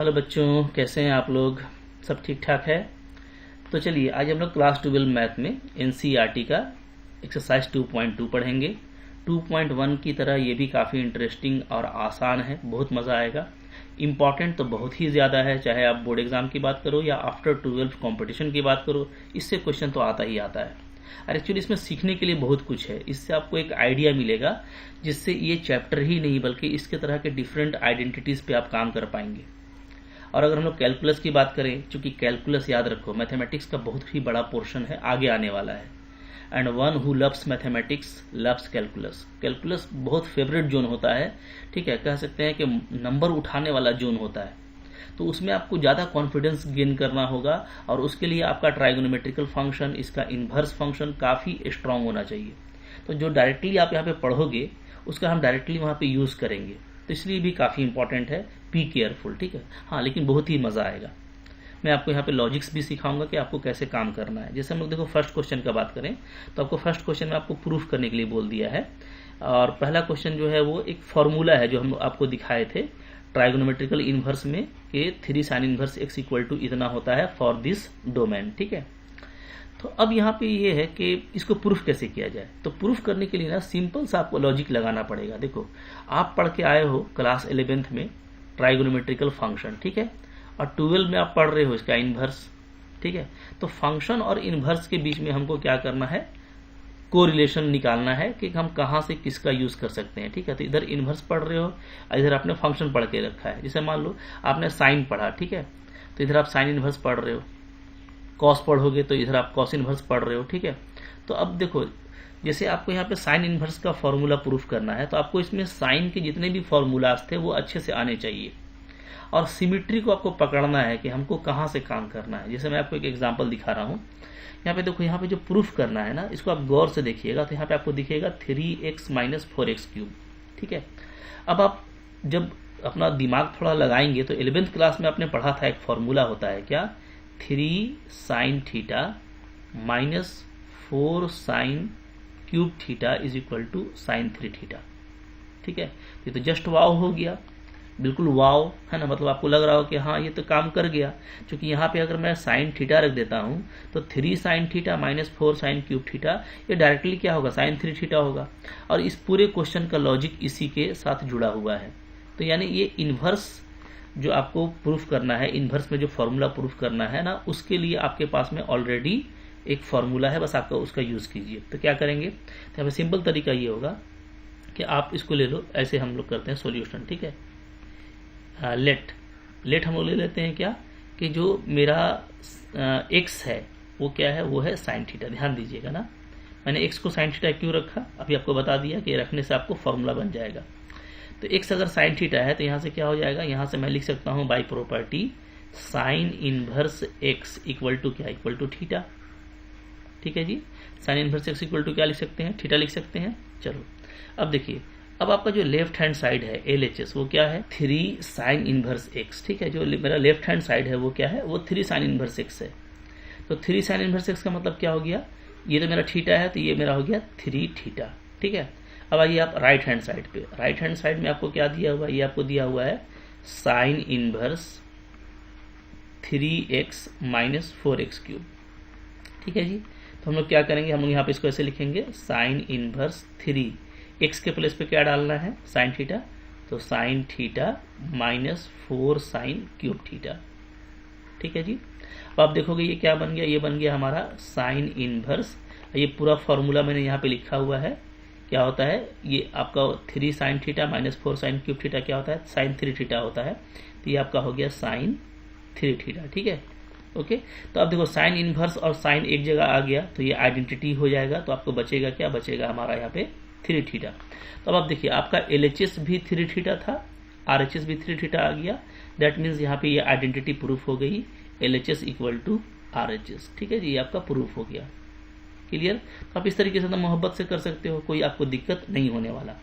Hello बच्चों, कैसे हैं आप लोग? सब ठीक ठाक है? तो चलिए आज हम लोग क्लास 12 मैथ में एनसीईआरटी का एक्सरसाइज 2.2 पढ़ेंगे। 2.1 की तरह ये भी काफ़ी इंटरेस्टिंग और आसान है, बहुत मज़ा आएगा। इम्पॉर्टेंट तो बहुत ही ज़्यादा है, चाहे आप बोर्ड एग्जाम की बात करो या आफ्टर 12 कंपटीशन की बात करो, इससे क्वेश्चन तो आता ही आता है। और एक्चुअली इसमें सीखने के लिए बहुत कुछ है, इससे आपको एक आइडिया मिलेगा जिससे ये चैप्टर ही नहीं बल्कि इसके तरह के डिफरेंट आइडेंटिटीज़ पे आप काम कर पाएंगे। और अगर हम लोग कैलकुलस की बात करें, चूंकि कैलकुलस याद रखो मैथमेटिक्स का बहुत ही बड़ा पोर्शन है, आगे आने वाला है। And one who loves mathematics loves calculus. Calculus बहुत फेवरेट जोन होता है, ठीक है, कह सकते हैं कि नंबर उठाने वाला जोन होता है। तो उसमें आपको ज़्यादा कॉन्फिडेंस गेन करना होगा और उसके लिए आपका ट्राइगोनोमेट्रिकल फंक्शन, इसका इन्वर्स फंक्शन काफ़ी स्ट्रांग होना चाहिए। तो जो डायरेक्टली आप यहाँ पे पढ़ोगे उसका हम डायरेक्टली वहाँ पे यूज़ करेंगे, तो इसलिए भी काफ़ी इंपॉर्टेंट है। बी केयरफुल, ठीक है। हाँ, लेकिन बहुत ही मज़ा आएगा। मैं आपको यहाँ पे लॉजिक्स भी सिखाऊंगा कि आपको कैसे काम करना है। जैसे हम लोग देखो फर्स्ट क्वेश्चन का बात करें तो आपको फर्स्ट क्वेश्चन में आपको प्रूफ करने के लिए बोल दिया है। और पहला क्वेश्चन जो है वो एक फॉर्मूला है जो हम आपको दिखाए थे ट्राइगोनोमेट्रिकल इन्वर्स में कि 3 sin inverse x equal to इतना होता है फॉर दिस डोमेन, ठीक है। तो अब यहाँ पे ये है कि इसको प्रूफ कैसे किया जाए। तो प्रूफ करने के लिए ना सिंपल सा आपको लॉजिक लगाना पड़ेगा। देखो, आप पढ़ के आए हो क्लास 11th में ट्राइगोनोमेट्रिकल फंक्शन, ठीक है, और 12 में आप पढ़ रहे हो इसका इन्वर्स, ठीक है। तो फंक्शन और इन्वर्स के बीच में हमको क्या करना है, कोरिलेशन निकालना है कि हम कहाँ से किसका यूज कर सकते हैं, ठीक है। तो इधर इन्वर्स पढ़ रहे हो, इधर आपने फंक्शन पढ़ के रखा है। जैसे मान लो आपने साइन पढ़ा, ठीक है, तो इधर आप साइन इन्वर्स पढ़ रहे हो। कॉस पढ़ोगे तो इधर आप कॉस इन्वर्स पढ़ रहे हो, ठीक है। तो अब देखो, जैसे आपको यहाँ पे साइन इन्वर्स का फॉर्मूला प्रूफ करना है तो आपको इसमें साइन के जितने भी फॉर्मूलाज थे वो अच्छे से आने चाहिए और सिमिट्री को आपको पकड़ना है कि हमको कहाँ से काम करना है। जैसे मैं आपको एक एग्जांपल दिखा रहा हूँ। यहाँ पे देखो, यहाँ पे जो प्रूफ करना है ना, इसको आप गौर से देखिएगा तो यहाँ पे आपको दिखेगा 3x माइनस 4x क्यूब, ठीक है। अब आप जब अपना दिमाग थोड़ा लगाएंगे तो 11th क्लास में आपने पढ़ा था एक फॉर्मूला होता है क्या, 3 sin theta minus 4 sin cube theta is equal to sin 3 theta, ठीक है। ये तो जस्ट वाव हो गया, बिल्कुल वाव है ना। मतलब आपको लग रहा हो कि हाँ ये तो काम कर गया, क्योंकि यहाँ पे अगर मैं sin थीटा रख देता हूँ तो 3 sin theta minus 4 sin cube theta, ये डायरेक्टली क्या होगा, sin 3 थीटा होगा। और इस पूरे क्वेश्चन का लॉजिक इसी के साथ जुड़ा हुआ है। तो यानी ये इन्वर्स जो आपको प्रूफ करना है, इन्वर्स में जो फॉर्मूला प्रूफ करना है ना, उसके लिए आपके पास में ऑलरेडी एक फॉर्मूला है, बस आपका उसका यूज कीजिए। तो क्या करेंगे, तो यहाँ पे सिंपल तरीका ये होगा कि आप इसको ले लो, ऐसे हम लोग करते हैं सॉल्यूशन, ठीक है। लेट हम लोग ले लेते हैं क्या, कि जो मेरा एक्स है वो क्या है, वो है साइन थीटा। ध्यान दीजिएगा ना, मैंने एक्स को साइन थीटा क्यों रखा, अभी आपको बता दिया कि रखने से आपको फॉर्मूला बन जाएगा। तो एक्स अगर साइन थीटा है तो यहाँ से क्या हो जाएगा, यहाँ से मैं लिख सकता हूँ by property sine inverse x equal to क्या, इक्वल टू थीटा, ठीक है जी। Sine inverse x equal to क्या लिख सकते हैं, थीटा लिख सकते हैं। चलो अब देखिए, अब आपका जो लेफ्ट हैंड साइड है LHS वो क्या है, 3 साइन इनवर्स एक्स, ठीक है। जो मेरा लेफ्ट हैंड साइड है वो क्या है, वो 3 साइन इनवर्स एक्स है। तो 3 साइन इनवर्स एक्स का मतलब क्या हो गया, ये तो मेरा थीटा है तो ये मेरा हो गया 3 थीटा, ठीक है। अब आइए आप राइट हैंड साइड पे, राइट हैंड साइड में आपको क्या दिया हुआ है, ये आपको दिया हुआ है sine inverse 3x minus 4x cube, ठीक है जी। तो हम लोग क्या करेंगे, हम लोग यहाँ पे इसको ऐसे लिखेंगे साइन इनवर्स 3 x के प्लेस पे क्या डालना है, साइन थीटा, तो sine theta minus 4 sine cube theta, ठीक है जी। अब आप देखोगे ये क्या बन गया, ये बन गया हमारा साइन इनवर्स। ये पूरा फॉर्मूला मैंने यहाँ पे लिखा हुआ है, क्या होता है, ये आपका 3 sine theta minus 4 sine cube theta क्या होता है, साइन 3 थीटा होता है। तो ये आपका हो गया साइन 3 थीटा, ठीक है, ओके। तो अब देखो साइन इनवर्स और साइन एक जगह आ गया तो ये आइडेंटिटी हो जाएगा, तो आपको बचेगा क्या, बचेगा हमारा यहाँ पे 3 थीटा। तो अब आप देखिए आपका LHS भी 3 थीटा था, RHS भी 3 थीटा आ गया। दैट मीन्स यहाँ पे ये आइडेंटिटी प्रूफ हो गई, LHS इक्वल टू RHS, ठीक है जी, ये आपका प्रूफ हो गया। क्लियर। तो आप इस तरीके से तो मोहब्बत से कर सकते हो, कोई आपको दिक्कत नहीं होने वाला,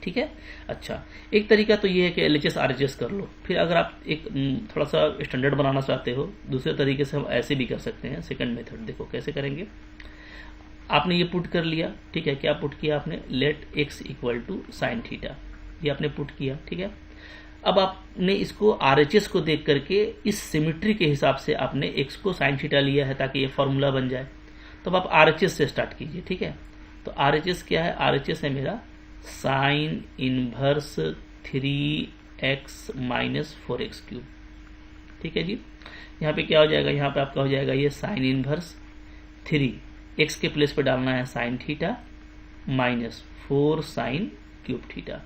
ठीक है। अच्छा, एक तरीका तो ये है कि LHS RHS कर लो। फिर अगर आप एक थोड़ा सा स्टैंडर्ड बनाना चाहते हो, दूसरे तरीके से हम ऐसे भी कर सकते हैं। सेकंड मेथड देखो कैसे करेंगे, आपने ये पुट कर लिया, ठीक है। क्या पुट किया आपने, let x equal to sine theta, ये आपने पुट किया, ठीक है। अब आपने इसको RHS को देख करके इस सिमेट्री के हिसाब से आपने x को साइन थीटा लिया है ताकि ये फॉर्मूला बन जाए। तो अब आप RHS से स्टार्ट कीजिए, ठीक है। तो RHS क्या है? RHS है मेरा sine inverse 3x minus 4x3, ठीक है जी। यहाँ पे क्या हो जाएगा? यहाँ पे आपका हो जाएगा ये साइन इनवर्स 3x के प्लेस पे डालना है sine theta minus 4 sine cube theta.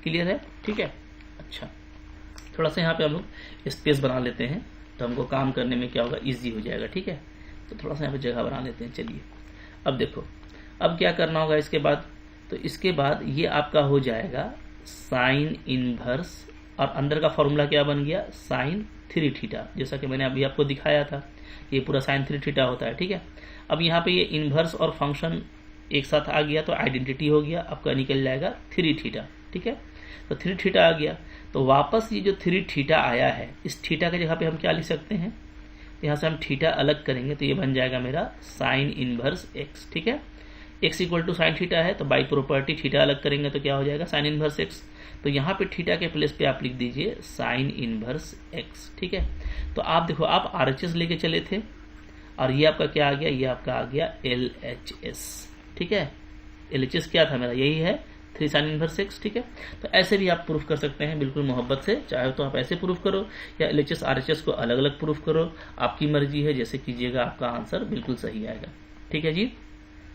Clear है? ठीक है। अच्छा, थोड़ा सा यहाँ पे हम लोग स्पेस बना लेते हैं तो हमको काम करने में क्या होगा? इजी हो जाएगा, ठीक है। तो थोड़ा सा यहाँ पे जगह बना लेते हैं। चलिए अब देखो, अब क्या करना होगा इसके बाद? तो इसके बाद ये आपका हो जाएगा साइन इनवर्स, और अंदर का फॉर्मूला क्या बन गया? साइन 3 थीटा, जैसा कि मैंने अभी आपको दिखाया था, ये पूरा साइन 3 थीटा होता है, ठीक है। अब यहाँ पे ये इनवर्स और फंक्शन एक साथ आ गया तो आइडेंटिटी हो गया, आपका निकल जाएगा 3 थीटा, ठीक है। तो 3 थीटा आ गया, तो वापस ये जो 3 थीटा आया है, इस थीटा की जगह पे हम क्या लिख सकते हैं? यहाँ से हम थीटा अलग करेंगे तो ये बन जाएगा मेरा साइन इनवर्स x, ठीक है। x equal to sine theta है, तो बाई प्रॉपर्टी थीटा अलग करेंगे तो क्या हो जाएगा? Sine inverse x। तो यहाँ पे थीटा के प्लेस पे आप लिख दीजिए साइन इनवर्स x, ठीक है। तो आप देखो, आप RHS लेके चले थे और ये आपका क्या आ गया? ये आपका आ गया LHS, ठीक है। LHS क्या था मेरा? यही है 3 साइन इनवर्स x, ठीक है। तो ऐसे भी आप प्रूफ कर सकते हैं बिल्कुल मोहब्बत से, चाहे तो आप ऐसे प्रूफ करो या LHS RHS को अलग अलग प्रूफ करो, आपकी मर्जी है, जैसे कीजिएगा आपका आंसर बिल्कुल सही आएगा, ठीक है जी।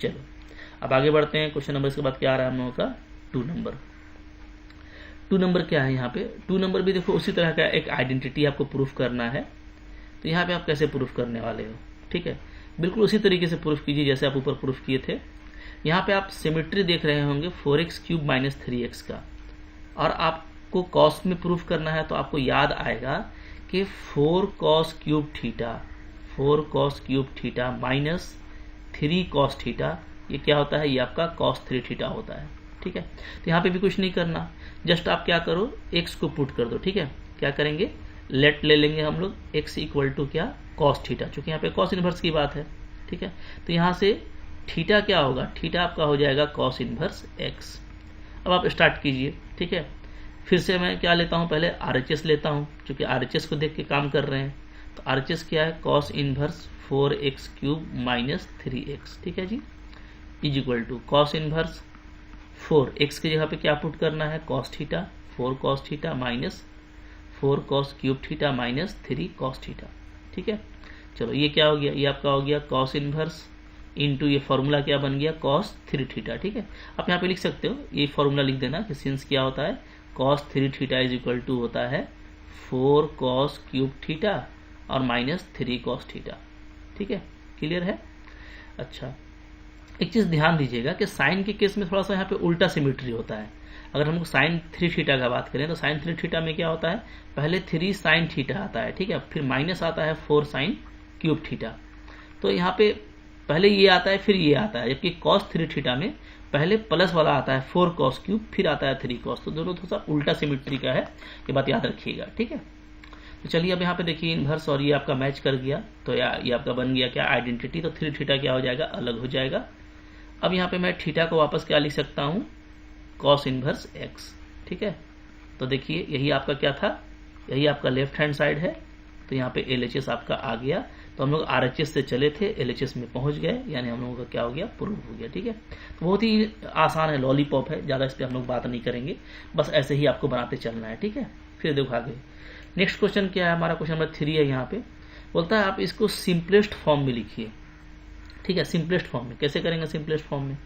चलो अब आगे बढ़ते हैं। क्वेश्चन नंबर इसके बाद क्या आ रहा है हम लोगों का? 2 नंबर। 2 नंबर क्या है यहाँ पे? 2 नंबर भी देखो उसी तरह का एक आइडेंटिटी आपको प्रूफ करना है। तो यहाँ पे आप कैसे प्रूफ करने वाले हो? ठीक है, बिल्कुल उसी तरीके से प्रूफ कीजिए जैसे आप ऊपर प्रूफ किए थे। यहाँ पे आप सिमेट्री देख रहे होंगे 4x³ माइनस 3x का, और आपको कॉस में प्रूफ करना है तो आपको याद आएगा कि 4 cos क्यूब थीटा माइनस 3 cos थीटा, ये क्या होता है? ये आपका cos 3 थीटा होता है, ठीक है। तो यहाँ पे भी कुछ नहीं करना, जस्ट आप क्या करो? x को पुट कर दो, ठीक है। क्या करेंगे? लेट ले लेंगे हम लोग x इक्वल टू क्या? cos थीटा, चूंकि यहाँ पे cos इनवर्स की बात है, ठीक है। तो यहाँ से थीटा क्या होगा? थीटा आपका हो जाएगा cos इनवर्स x। अब आप स्टार्ट कीजिए, ठीक है। फिर से मैं क्या लेता हूँ? पहले RHS लेता हूँ, क्योंकि RHS को देख के काम कर रहे हैं। तो RHS क्या है? cos inverse 4x³ minus 3x, ठीक है जी, is equal to cos inverse 4x की जगह पे क्या पुट करना है? cos थीटा, 4 cos थीटा माइनस 4 cos क्यूब थीटा माइनस 3 cos थीटा, ठीक है। चलो ये क्या हो गया? ये आपका हो गया cos इनवर्स इनटू ये फॉर्मूला क्या बन गया? cos 3 थीटा, ठीक है। आप यहाँ पे लिख सकते हो, ये फॉर्मूला लिख देना कि सिंस क्या होता है? cos 3 theta is equal to होता है 4 cos क्यूब थीटा और माइनस 3 cos थीटा, ठीक है। क्लियर है? अच्छा, एक चीज ध्यान दीजिएगा कि साइन के केस में थोड़ा सा यहाँ पे उल्टा सिमेट्री होता है। अगर हम साइन 3 थीटा का बात करें तो साइन 3 थीटा में क्या होता है? पहले 3 साइन थीटा आता है, ठीक है, फिर माइनस आता है 4 साइन क्यूब थीटा। तो यहाँ पे पहले ये आता है फिर ये आता है, जबकि cos 3 थीटा में पहले प्लस वाला आता है 4 cos क्यूब, फिर आता है 3 cos। तो दोनों थोड़ा सा उल्टा सिमेट्री का है, ये बात याद रखिएगा, ठीक है। तो चलिए अब यहाँ पे देखिए इनवर्स, और ये आपका मैच कर गया, तो ये आपका बन गया क्या? आइडेंटिटी। तो 3 थीटा क्या हो जाएगा? अलग हो जाएगा। अब यहाँ पे मैं थीटा को वापस क्या लिख सकता हूँ? cos इनवर्स x, ठीक है। तो देखिए यही आपका क्या था? यही आपका लेफ्ट हैंड साइड है। तो यहाँ पे LHS आपका आ गया, तो हम लोग RHS से चले थे, LHS में पहुंच गए, यानी हम लोगों का क्या हो गया? प्रूफ हो गया, ठीक है। तो बहुत ही आसान है, लॉलीपॉप है, ज़्यादा इस पर हम लोग बात नहीं करेंगे, बस ऐसे ही आपको बनाते चलना है, ठीक है। फिर देखो आगे नेक्स्ट क्वेश्चन क्या है हमारा? क्वेश्चन नंबर 3 है। यहाँ पे बोलता है आप इसको सिंपलेस्ट फॉर्म में लिखिए, ठीक है। सिंपलेस्ट फॉर्म में कैसे करेंगे? सिंपलेस्ट फॉर्म में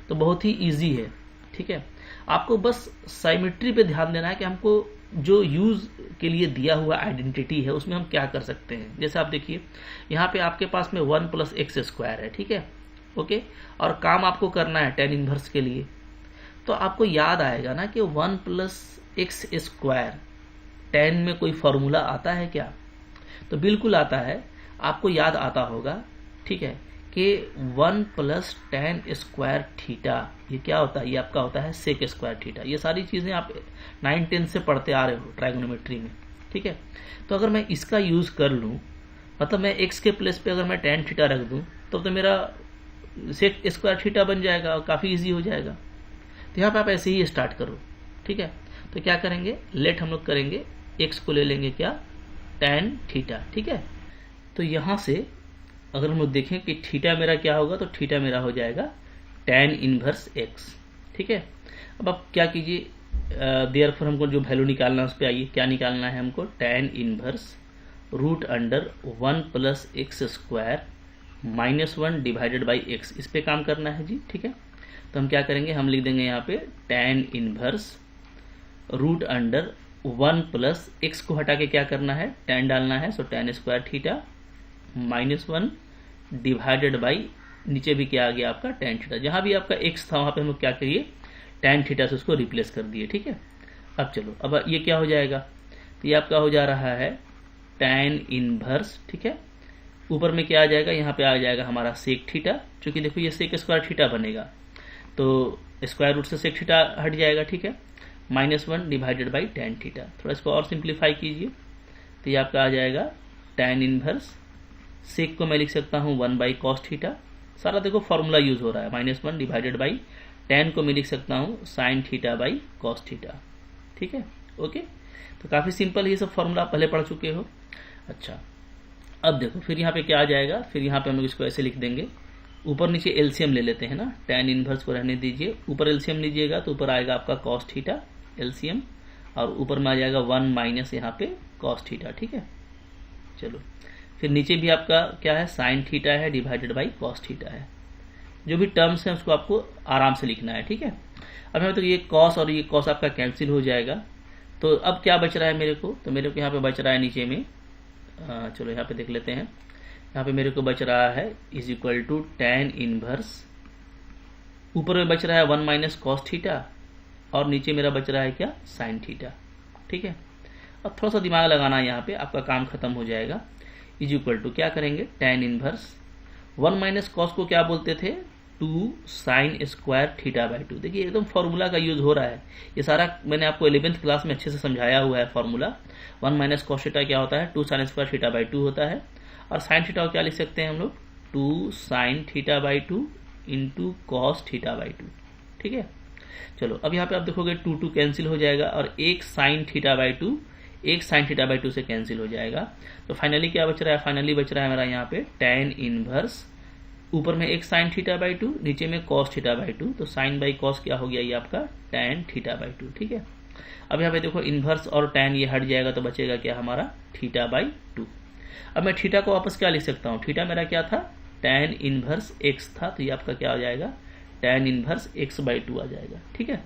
तो बहुत ही ईजी है, ठीक है। आपको बस साइमेट्री पे ध्यान देना है कि हमको जो यूज के लिए दिया हुआ आइडेंटिटी है उसमें हम क्या कर सकते हैं। जैसे आप देखिए यहाँ पे आपके पास में 1 + x² है, ठीक है, ओके, और काम आपको करना है tan इनवर्स के लिए। तो आपको याद आएगा ना कि 1 + x² tan में कोई फॉर्मूला आता है क्या? तो बिल्कुल आता है, आपको याद आता होगा, ठीक है, कि 1 + tan² थीटा, ये क्या होता है? ये आपका होता है sec² थीटा। ये सारी चीजें आप 9-10 से पढ़ते आ रहे हो ट्राइगोनोमेट्री में, ठीक है। तो अगर मैं इसका यूज कर लूं, मतलब मैं x के प्लेस पे अगर मैं tan थीटा रख दूं, तो मेरा sec² थीटा बन जाएगा और काफी इजी हो जाएगा। तो यहाँ पे आप ऐसे ही स्टार्ट करो, ठीक है। तो क्या करेंगे, लेट हम लोग करेंगे x को ले लेंगे क्या, tan थीटा, ठीक है। तो यहाँ से अगर हम लोग देखें कि थीटा मेरा क्या होगा, तो थीटा मेरा हो जाएगा tan इनवर्स x, ठीक है। अब आप क्या कीजिए, देयरफॉर हमको जो वैल्यू निकालना है उस पर आइए, क्या निकालना है हमको, tan inverse root under 1 plus x square minus 1 divided by x, इस पे काम करना है जी, ठीक है। तो हम क्या करेंगे, हम लिख देंगे यहाँ पे tan inverse root under 1 plus x को हटा के क्या करना है, tan डालना है, so tan square theta minus 1 divided by नीचे भी क्या आ गया आपका tan थीटा, जहां भी आपका x था वहां पे हम लोग क्या करिए, tan थीटा से उसको रिप्लेस कर दिए, ठीक है। अब चलो, अब ये क्या हो जाएगा, तो ये आपका हो जा रहा है tan इनवर्स, ठीक है। ऊपर में क्या आ जाएगा, यहाँ पे आ जाएगा हमारा सेक थीटा, क्योंकि देखो ये सेक स्क्वायर थीटा बनेगा, तो स्क्वायर रूट से सेक थीटा हट जाएगा, ठीक है, minus 1 divided by tan theta. थोड़ा इसको और सिंप्लीफाई कीजिए, तो ये आपका आ जाएगा tan इनवर्स, सेक को मैं लिख सकता हूँ 1 बाई कॉस थीटा, सारा देखो फॉर्मूला यूज हो रहा है, माइनस 1 डिवाइडेड बाई tan को मैं लिख सकता हूँ sine theta by cos theta, ठीक है, ओके। तो काफी सिंपल, ये सब फॉर्मूला पहले पढ़ चुके हो। अच्छा, अब देखो फिर यहाँ पे क्या आ जाएगा, फिर यहाँ पे हम लोग इसको ऐसे लिख देंगे, ऊपर नीचे एलसीएम ले लेते हैं ना, tan इनवर्स को रहने दीजिए, ऊपर एलसीएम लीजिएगा तो ऊपर आएगा आपका कॉस थीटा एलसीएम, और ऊपर में आ जाएगा 1 माइनस यहाँ पे कॉस थीटा, ठीक है। चलो, फिर नीचे भी आपका क्या है, साइन थीटा है डिवाइडेड बाई कॉस थीटा है, जो भी टर्म्स हैं उसको आपको आराम से लिखना है, ठीक है। अब यहाँ तो ये कॉस और ये कॉस आपका कैंसिल हो जाएगा, तो अब क्या बच रहा है मेरे को, तो मेरे को यहाँ पे बच रहा है नीचे में, चलो यहाँ पे देख लेते हैं, यहाँ पे मेरे को बच रहा है is equal to tan inverse, ऊपर में बच रहा है 1 माइनस कॉस थीटा, और नीचे मेरा बच रहा है क्या, साइन थीटा, ठीक है। अब थोड़ा सा दिमाग लगाना है यहाँ पे, आपका काम खत्म हो जाएगा। इज इक्वल टू क्या करेंगे, tan इनवर्स 1 माइनस कॉस को क्या बोलते थे, 2 साइन स्क्वायर थीटा बाई 2। देखिए एकदम फॉर्मूला का यूज हो रहा है, ये सारा मैंने आपको 11th क्लास में अच्छे से समझाया हुआ है फॉर्मूला। 1 माइनस कॉस थीटा क्या होता है, 2 साइन स्क्वायर थीटा बाई 2 होता है, और साइन थीटा को क्या लिख सकते हैं हम लोग, 2 sine theta by 2 into cos theta by 2, ठीक है। चलो, अब यहाँ पे आप देखोगे 2 कैंसिल हो जाएगा, और एक साइन थीटा बाई 2 एक साइन थीटा बाई 2 से कैंसिल हो जाएगा, तो फाइनली क्या बच रहा है, फाइनली बच रहा है मेरा यहाँ पे tan इनवर्स, ऊपर में एक साइन थीटा बाई 2, नीचे में कॉस थीटा बाई 2, तो साइन बाई कॉस क्या हो गया, ये आपका tan थीटा बाई 2, ठीक है। अब यहाँ पे देखो इनवर्स और tan ये हट जाएगा, तो बचेगा क्या हमारा, थीटा बाई 2। अब मैं थीटा को वापस क्या लिख सकता हूँ, थीटा मेरा क्या था, tan इनवर्स x था, तो ये आपका क्या हो जाएगा, tan इनवर्स x बाई 2 आ जाएगा, ठीक है।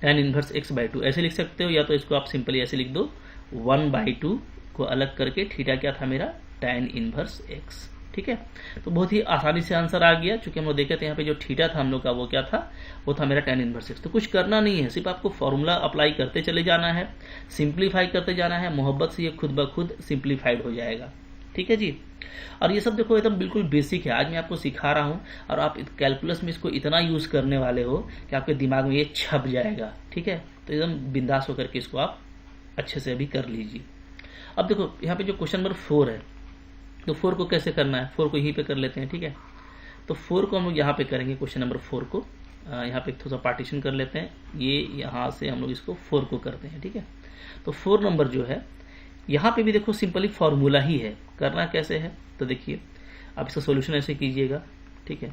tan इनवर्स x बाई 2 ऐसे लिख सकते हो, या तो इसको आप सिंपली ऐसे लिख दो, 1 बाई 2 को अलग करके थीटा क्या था मेरा, tan इनवर्स x, ठीक है। तो बहुत ही आसानी से आंसर आ गया, क्योंकि हम लोग देखे थे यहाँ पे जो थीटा था हम लोग का वो क्या था, वो था मेरा tan इनवर्स x। तो कुछ करना नहीं है, सिर्फ आपको फॉर्मूला अप्लाई करते चले जाना है, सिंप्लीफाई करते जाना है, मोहब्बत से ये खुद ब खुद सिंप्लीफाइड हो जाएगा, ठीक है जी। और ये सब देखो एकदम बिल्कुल बेसिक है, आज मैं आपको सिखा रहा हूँ, और आप कैलकुलस में इसको इतना यूज करने वाले हो कि आपके दिमाग में ये छप जाएगा, ठीक है। तो एकदम बिंदास होकर के इसको आप अच्छे से अभी कर लीजिए। अब देखो यहाँ पे जो क्वेश्चन नंबर 4 है, तो 4 को कैसे करना है, 4 को यहीं पे कर लेते हैं, ठीक है। तो 4 को हम लोग यहाँ पे करेंगे, क्वेश्चन नंबर 4 को यहाँ पे थोड़ा सा पार्टीशन कर लेते हैं, ये यहाँ से हम लोग इसको 4 को करते हैं, ठीक है। तो 4 नंबर जो है, यहाँ पे भी देखो सिंपली फॉर्मूला ही है, करना कैसे है, तो देखिए आप इसका सोल्यूशन ऐसे कीजिएगा, ठीक है।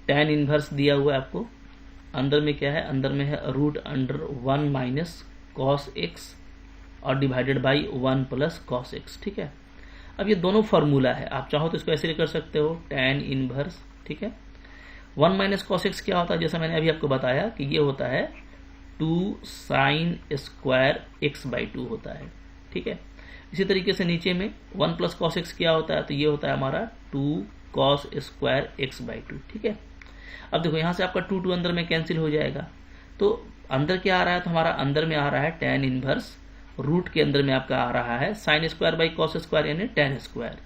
tan इनवर्स दिया हुआ है आपको, अंदर में क्या है, अंदर में है root under 1 minus cos x और divided by 1 plus cos x, ठीक है। अब ये दोनों फॉर्मूला है, आप चाहो तो इसको ऐसे कर सकते हो, tan इनवर्स, ठीक है। 1 माइनस कॉस एक्स क्या होता है, जैसा मैंने अभी आपको बताया कि ये होता है 2 साइन स्क्वायर एक्स बाई 2 होता है, ठीक है। इसी तरीके से नीचे में 1 प्लस कॉस एक्स क्या होता है, तो ये होता है हमारा 2 कॉस स्क्वायर एक्स बाई 2, ठीक है। अब देखो यहाँ से आपका 2 अंदर में कैंसिल हो जाएगा, तो अंदर क्या आ रहा है, तो हमारा अंदर में आ रहा है tan इनवर्स, रूट के अंदर में आपका आ रहा है sine square by cos square यानी tan स्क्वायर,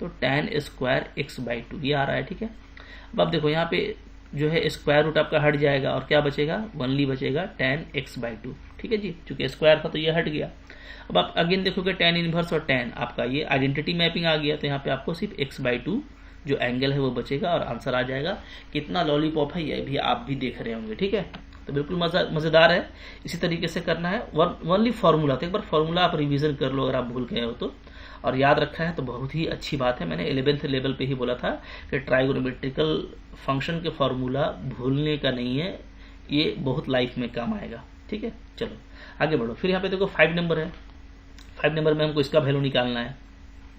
तो tan स्क्वायर एक्स बाई 2 ये आ रहा है, ठीक है। अब आप देखो यहाँ पे जो है स्क्वायर रूट आपका हट जाएगा, और क्या बचेगा, ओनली बचेगा tan x बाई 2, ठीक है जी, चूंकि स्क्वायर था तो ये हट गया। अब आप अगेन देखोगे tan इनवर्स और tan आपका ये आइडेंटिटी मैपिंग आ गया, तो यहाँ पे आपको सिर्फ x बाई 2 जो एंगल है वो बचेगा, और आंसर आ जाएगा। कितना लॉलीपॉप है ये भी आप भी देख रहे होंगे, ठीक है। तो बिल्कुल मज़ेदार है। इसी तरीके से करना है। ओनली फार्मूला, तो एक बार फार्मूला आप रिवीजन कर लो अगर आप भूल गए हो तो, और याद रखा है तो बहुत ही अच्छी बात है। मैंने 11th लेवल पे ही बोला था कि ट्राइगोनोमेट्रिकल फंक्शन के फार्मूला भूलने का नहीं है, ये बहुत लाइफ में काम आएगा। ठीक है, चलो आगे बढ़ो। फिर यहाँ पे देखो 5 नंबर है। 5 नंबर में हमको इसका वैल्यू निकालना है।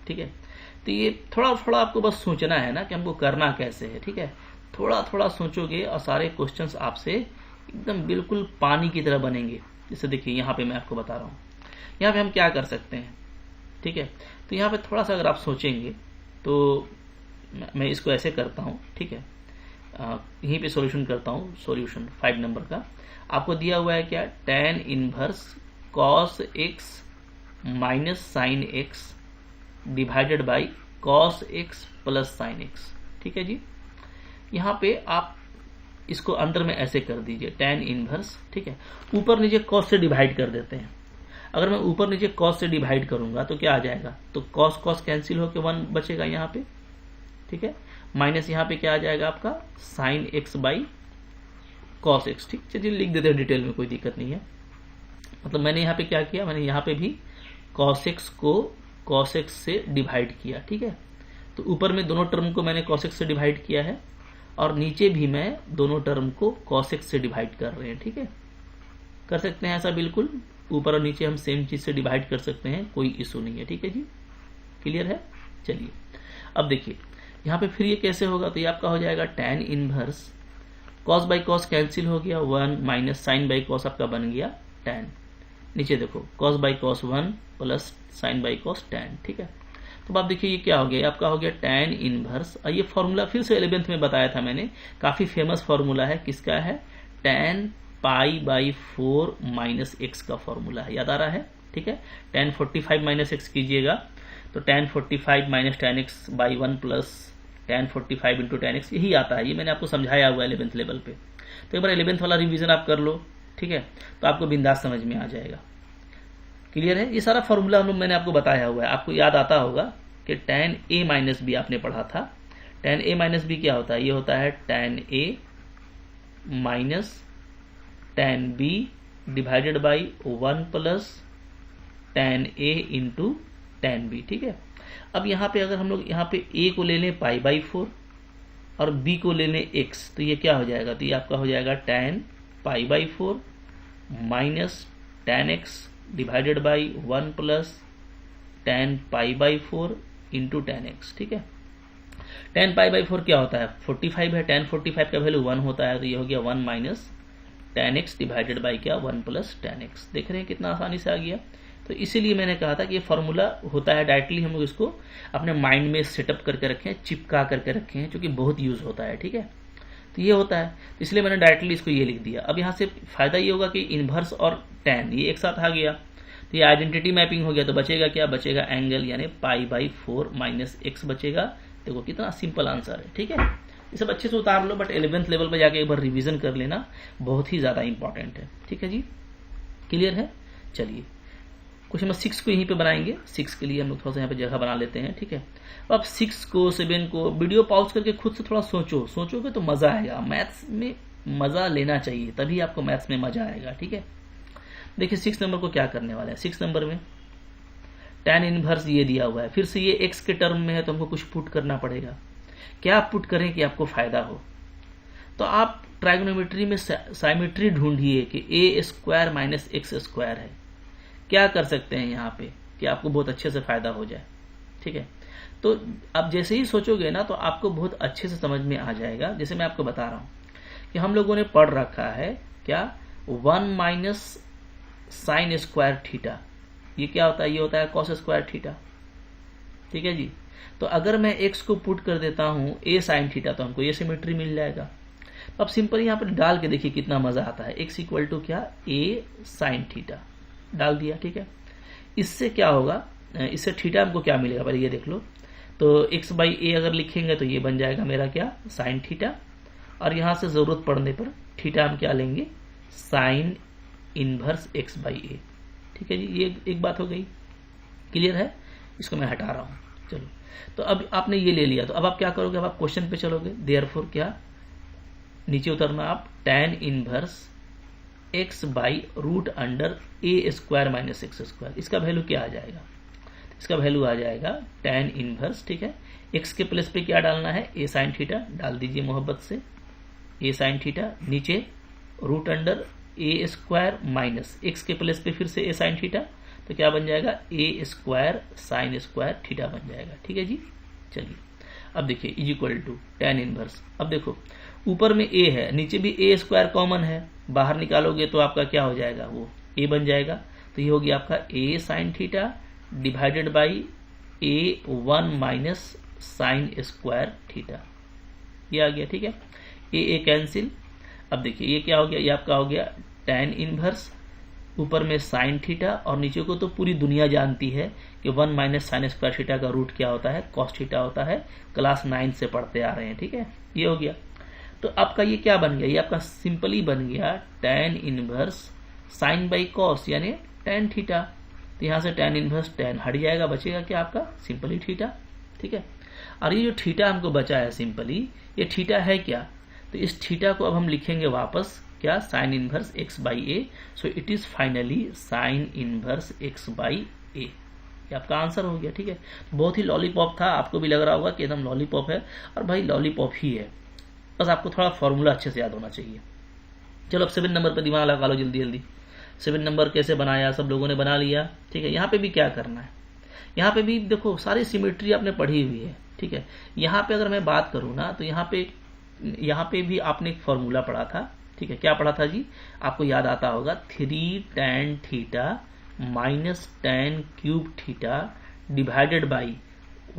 ठीक है, तो ये थोड़ा थोड़ा आपको बस सोचना है ना कि हमको करना कैसे है। ठीक है, थोड़ा थोड़ा सोचोगे और सारे क्वेश्चंस आपसे एकदम बिल्कुल पानी की तरह बनेंगे। जैसे देखिए यहाँ पे मैं आपको बता रहा हूँ, यहाँ पे हम क्या कर सकते हैं। ठीक है, तो यहाँ पे थोड़ा सा अगर आप सोचेंगे तो मैं इसको ऐसे करता हूँ। ठीक है, यहीं पे सॉल्यूशन करता हूँ। सॉल्यूशन 5 नंबर का आपको दिया हुआ है क्या, tan inverse cos x minus sine x divided by cos x plus sine x। ठीक है जी, यहाँ पे आप इसको अंदर में ऐसे कर दीजिए tan इनवर्स। ठीक है, ऊपर नीचे cos से डिवाइड कर देते हैं। अगर मैं ऊपर नीचे cos से डिवाइड करूंगा तो क्या आ जाएगा, तो cos cos कैंसिल होकर 1 बचेगा यहाँ पे। ठीक है, माइनस यहाँ पे क्या आ जाएगा आपका sine x by cos x। ठीक, चलिए लिख देते हैं डिटेल में, कोई दिक्कत नहीं है। मतलब मैंने यहाँ पे क्या किया, मैंने यहाँ पे भी cos x को cos x से डिवाइड किया। ठीक है, तो ऊपर में दोनों टर्म को मैंने cos x से डिवाइड किया है और नीचे भी मैं दोनों टर्म को cos x से डिवाइड कर रहे हैं। ठीक है, कर सकते हैं ऐसा, बिल्कुल ऊपर और नीचे हम सेम चीज से डिवाइड कर सकते हैं, कोई इशू नहीं है। ठीक है जी, क्लियर है। चलिए अब देखिए यहाँ पे फिर ये कैसे होगा, तो ये आपका हो जाएगा tan inverse cos by cos cancel हो गया 1 माइनस साइन बाई cos आपका बन गया tan। नीचे देखो cos by cos 1 plus sign by cos tan। ठीक है, तो आप देखिए ये क्या हो गया, आपका हो गया tan इनवर्स। ये फॉर्मूला फिर से 11th में बताया था मैंने, काफी फेमस फॉर्मूला है। किसका है, tan pi by 4 minus x का फॉर्मूला है, याद आ रहा है। ठीक है, tan 45 माइनस एक्स कीजिएगा तो tan 45 minus tan x by 1 plus tan 45 into tan x, यही आता है। ये मैंने आपको समझाया हुआ है 11th लेवल पे, तो एक बार 11th वाला रिवीजन आप कर लो। ठीक है, तो आपको बिंदास समझ में आ जाएगा। क्लियर है, ये सारा फॉर्मूला मैंने आपको बताया हुआ है। आपको याद आता होगा कि tan a माइनस बी आपने पढ़ा था। tan a माइनस बी क्या होता है, ये होता है tan a minus tan b divided by 1 plus tan a into tan b। ठीक है, अब यहाँ पे अगर हम लोग यहाँ पे a को ले लें पाई बाई 4 और b को ले लें x, तो ये क्या हो जाएगा, तो ये आपका हो जाएगा tan pi by 4 minus tan x divided by 1 plus tan pi by 4 into tan x। ठीक है, tan पाई बाई 4 क्या होता है, 45 है। tan 45 का वैल्यू 1 होता है, तो ये हो गया 1 minus tan x divided by क्या 1 प्लस tan x। देख रहे हैं कितना आसानी से आ गया। तो इसीलिए मैंने कहा था कि ये फॉर्मूला होता है, डायरेक्टली हम लोग इसको अपने माइंड में सेटअप करके रखें, चिपका करके रखे हैं, जो कि बहुत यूज होता है। ठीक है, तो ये होता है, तो इसलिए मैंने डायरेक्टली इसको ये लिख दिया। अब यहाँ से फायदा ये होगा कि इनवर्स और tan ये एक साथ आ गया, तो ये आइडेंटिटी मैपिंग हो गया। तो बचेगा क्या, बचेगा एंगल, यानी पाई बाई 4 माइनस एक्स बचेगा। देखो कितना सिंपल आंसर है। ठीक है, ये सब अच्छे से उतार लो, बट 11th लेवल पर जाके एक बार रिवीजन कर लेना, बहुत ही ज्यादा इंपॉर्टेंट है। ठीक है जी, क्लियर है। चलिए क्वेश्चन नंबर 6 को यहीं पे बनाएंगे। 6 के लिए हम लोग थोड़ा सा यहाँ पे जगह बना लेते हैं। ठीक है, अब 6 को 7 को वीडियो पॉज करके खुद से थोड़ा सोचोगे तो मजा आएगा। मैथ्स में मजा लेना चाहिए, तभी आपको मैथ्स में मजा आएगा। ठीक है, देखिए 6 नंबर को क्या करने वाला है। 6 नंबर में tan इनवर्स ये दिया हुआ है, फिर से ये x के टर्म में है, तो हमको कुछ पुट करना पड़ेगा। क्या पुट करें कि आपको फायदा हो, तो आप ट्राइगोनोमेट्री में साइमेट्री ढूंढिए कि ए स्क्वायर माइनस एक्स स्क्वायर है। क्या कर सकते हैं यहाँ पे कि आपको बहुत अच्छे से फायदा हो जाए। ठीक है, तो आप जैसे ही सोचोगे ना, तो आपको बहुत अच्छे से समझ में आ जाएगा। जैसे मैं आपको बता रहा हूँ कि हम लोगों ने पढ़ रखा है क्या, 1 माइनस साइन स्क्वायर थीटा, ये क्या होता है, ये होता है कॉस स्क्वायर थीटा। ठीक है जी, तो अगर मैं x को पुट कर देता हूं a साइन थीटा, तो हमको ये सिमेट्री मिल जाएगा। तो अब सिंपल यहाँ पर डाल के देखिए कितना मजा आता है। x इक्वल टू क्या, a साइन थीटा डाल दिया। ठीक है, इससे क्या होगा, इससे थीटा हमको क्या मिलेगा पहले ये देख लो। तो x बाई ए अगर लिखेंगे तो ये बन जाएगा मेरा क्या, साइन थीटा, और यहां से जरूरत पड़ने पर थीटा हम क्या लेंगे, साइन इनवर्स x बाई ए। ठीक है जी, ये एक बात हो गई। क्लियर है, इसको मैं हटा रहा हूं। चलो, तो अब आपने ये ले लिया, तो अब आप क्या करोगे, अब आप क्वेश्चन पे चलोगे। देयरफॉर क्या, नीचे उतरना आप, tan inverse x by root under a square minus x square. इसका वैल्यू क्या आ जाएगा? इसका वैल्यू आ जाएगा tan इनवर्स, ठीक है। एक्स के प्लेस पे क्या डालना है? ए साइन थीटा डाल दीजिए मोहब्बत से, ए साइन थीटा, नीचे root under a square minus x के प्लेस पे फिर से ए साइन थीटा, तो क्या बन जाएगा? A square sine square theta बन जाएगा, ठीक है जी। चलिए अब देखिए is equal to tan inverse. अब देखो ऊपर में ए है, नीचे भी ए स्क्वायर कॉमन है, बाहर निकालोगे तो आपका क्या हो जाएगा? वो ए बन जाएगा। तो ये हो गया आपका a sine theta divided by a 1 minus sine square theta, ये आ गया, ठीक है। A cancel. अब देखिए ये क्या हो गया? ये आपका हो गया tan इनवर्स, ऊपर में साइन थीटा, और नीचे को तो पूरी दुनिया जानती है कि 1 माइनस साइन स्क्वायर थीटा का रूट क्या होता है? कॉस थीटा होता है, क्लास 9 से पढ़ते आ रहे हैं, ठीक है। ये हो गया। तो आपका ये क्या बन गया? ये आपका सिंपली बन गया tan inverse sine by cos यानी tan थीटा। तो यहाँ से tan इनवर्स tan हट जाएगा, बचेगा क्या आपका? सिंपली थीटा, ठीक है। और ये जो थीटा हमको बचा है सिंपली, ये थीटा है क्या? तो इस थीटा को अब हम लिखेंगे वापस क्या? Sine inverse x by a. So it is finally sine inverse x by a. ये आपका आंसर हो गया, ठीक है। बहुत ही लॉलीपॉप था, आपको भी लग रहा होगा कि एकदम लॉलीपॉप है, और भाई लॉलीपॉप ही है, बस आपको थोड़ा फॉर्मूला अच्छे से याद होना चाहिए। चलो अब 7 नंबर पर दिमाग लगा लो जल्दी जल्दी। 7 नंबर कैसे बनाया? सब लोगों ने बना लिया, ठीक है। यहाँ पे भी क्या करना है? यहाँ पे भी देखो सारी सिमेट्री आपने पढ़ी हुई है, ठीक है। यहाँ पे अगर मैं बात करूँ ना, तो यहाँ पे भी आपने एक फॉर्मूला पढ़ा था, ठीक है। क्या पढ़ा था जी? आपको याद आता होगा 3 tan theta minus tan cube theta divided by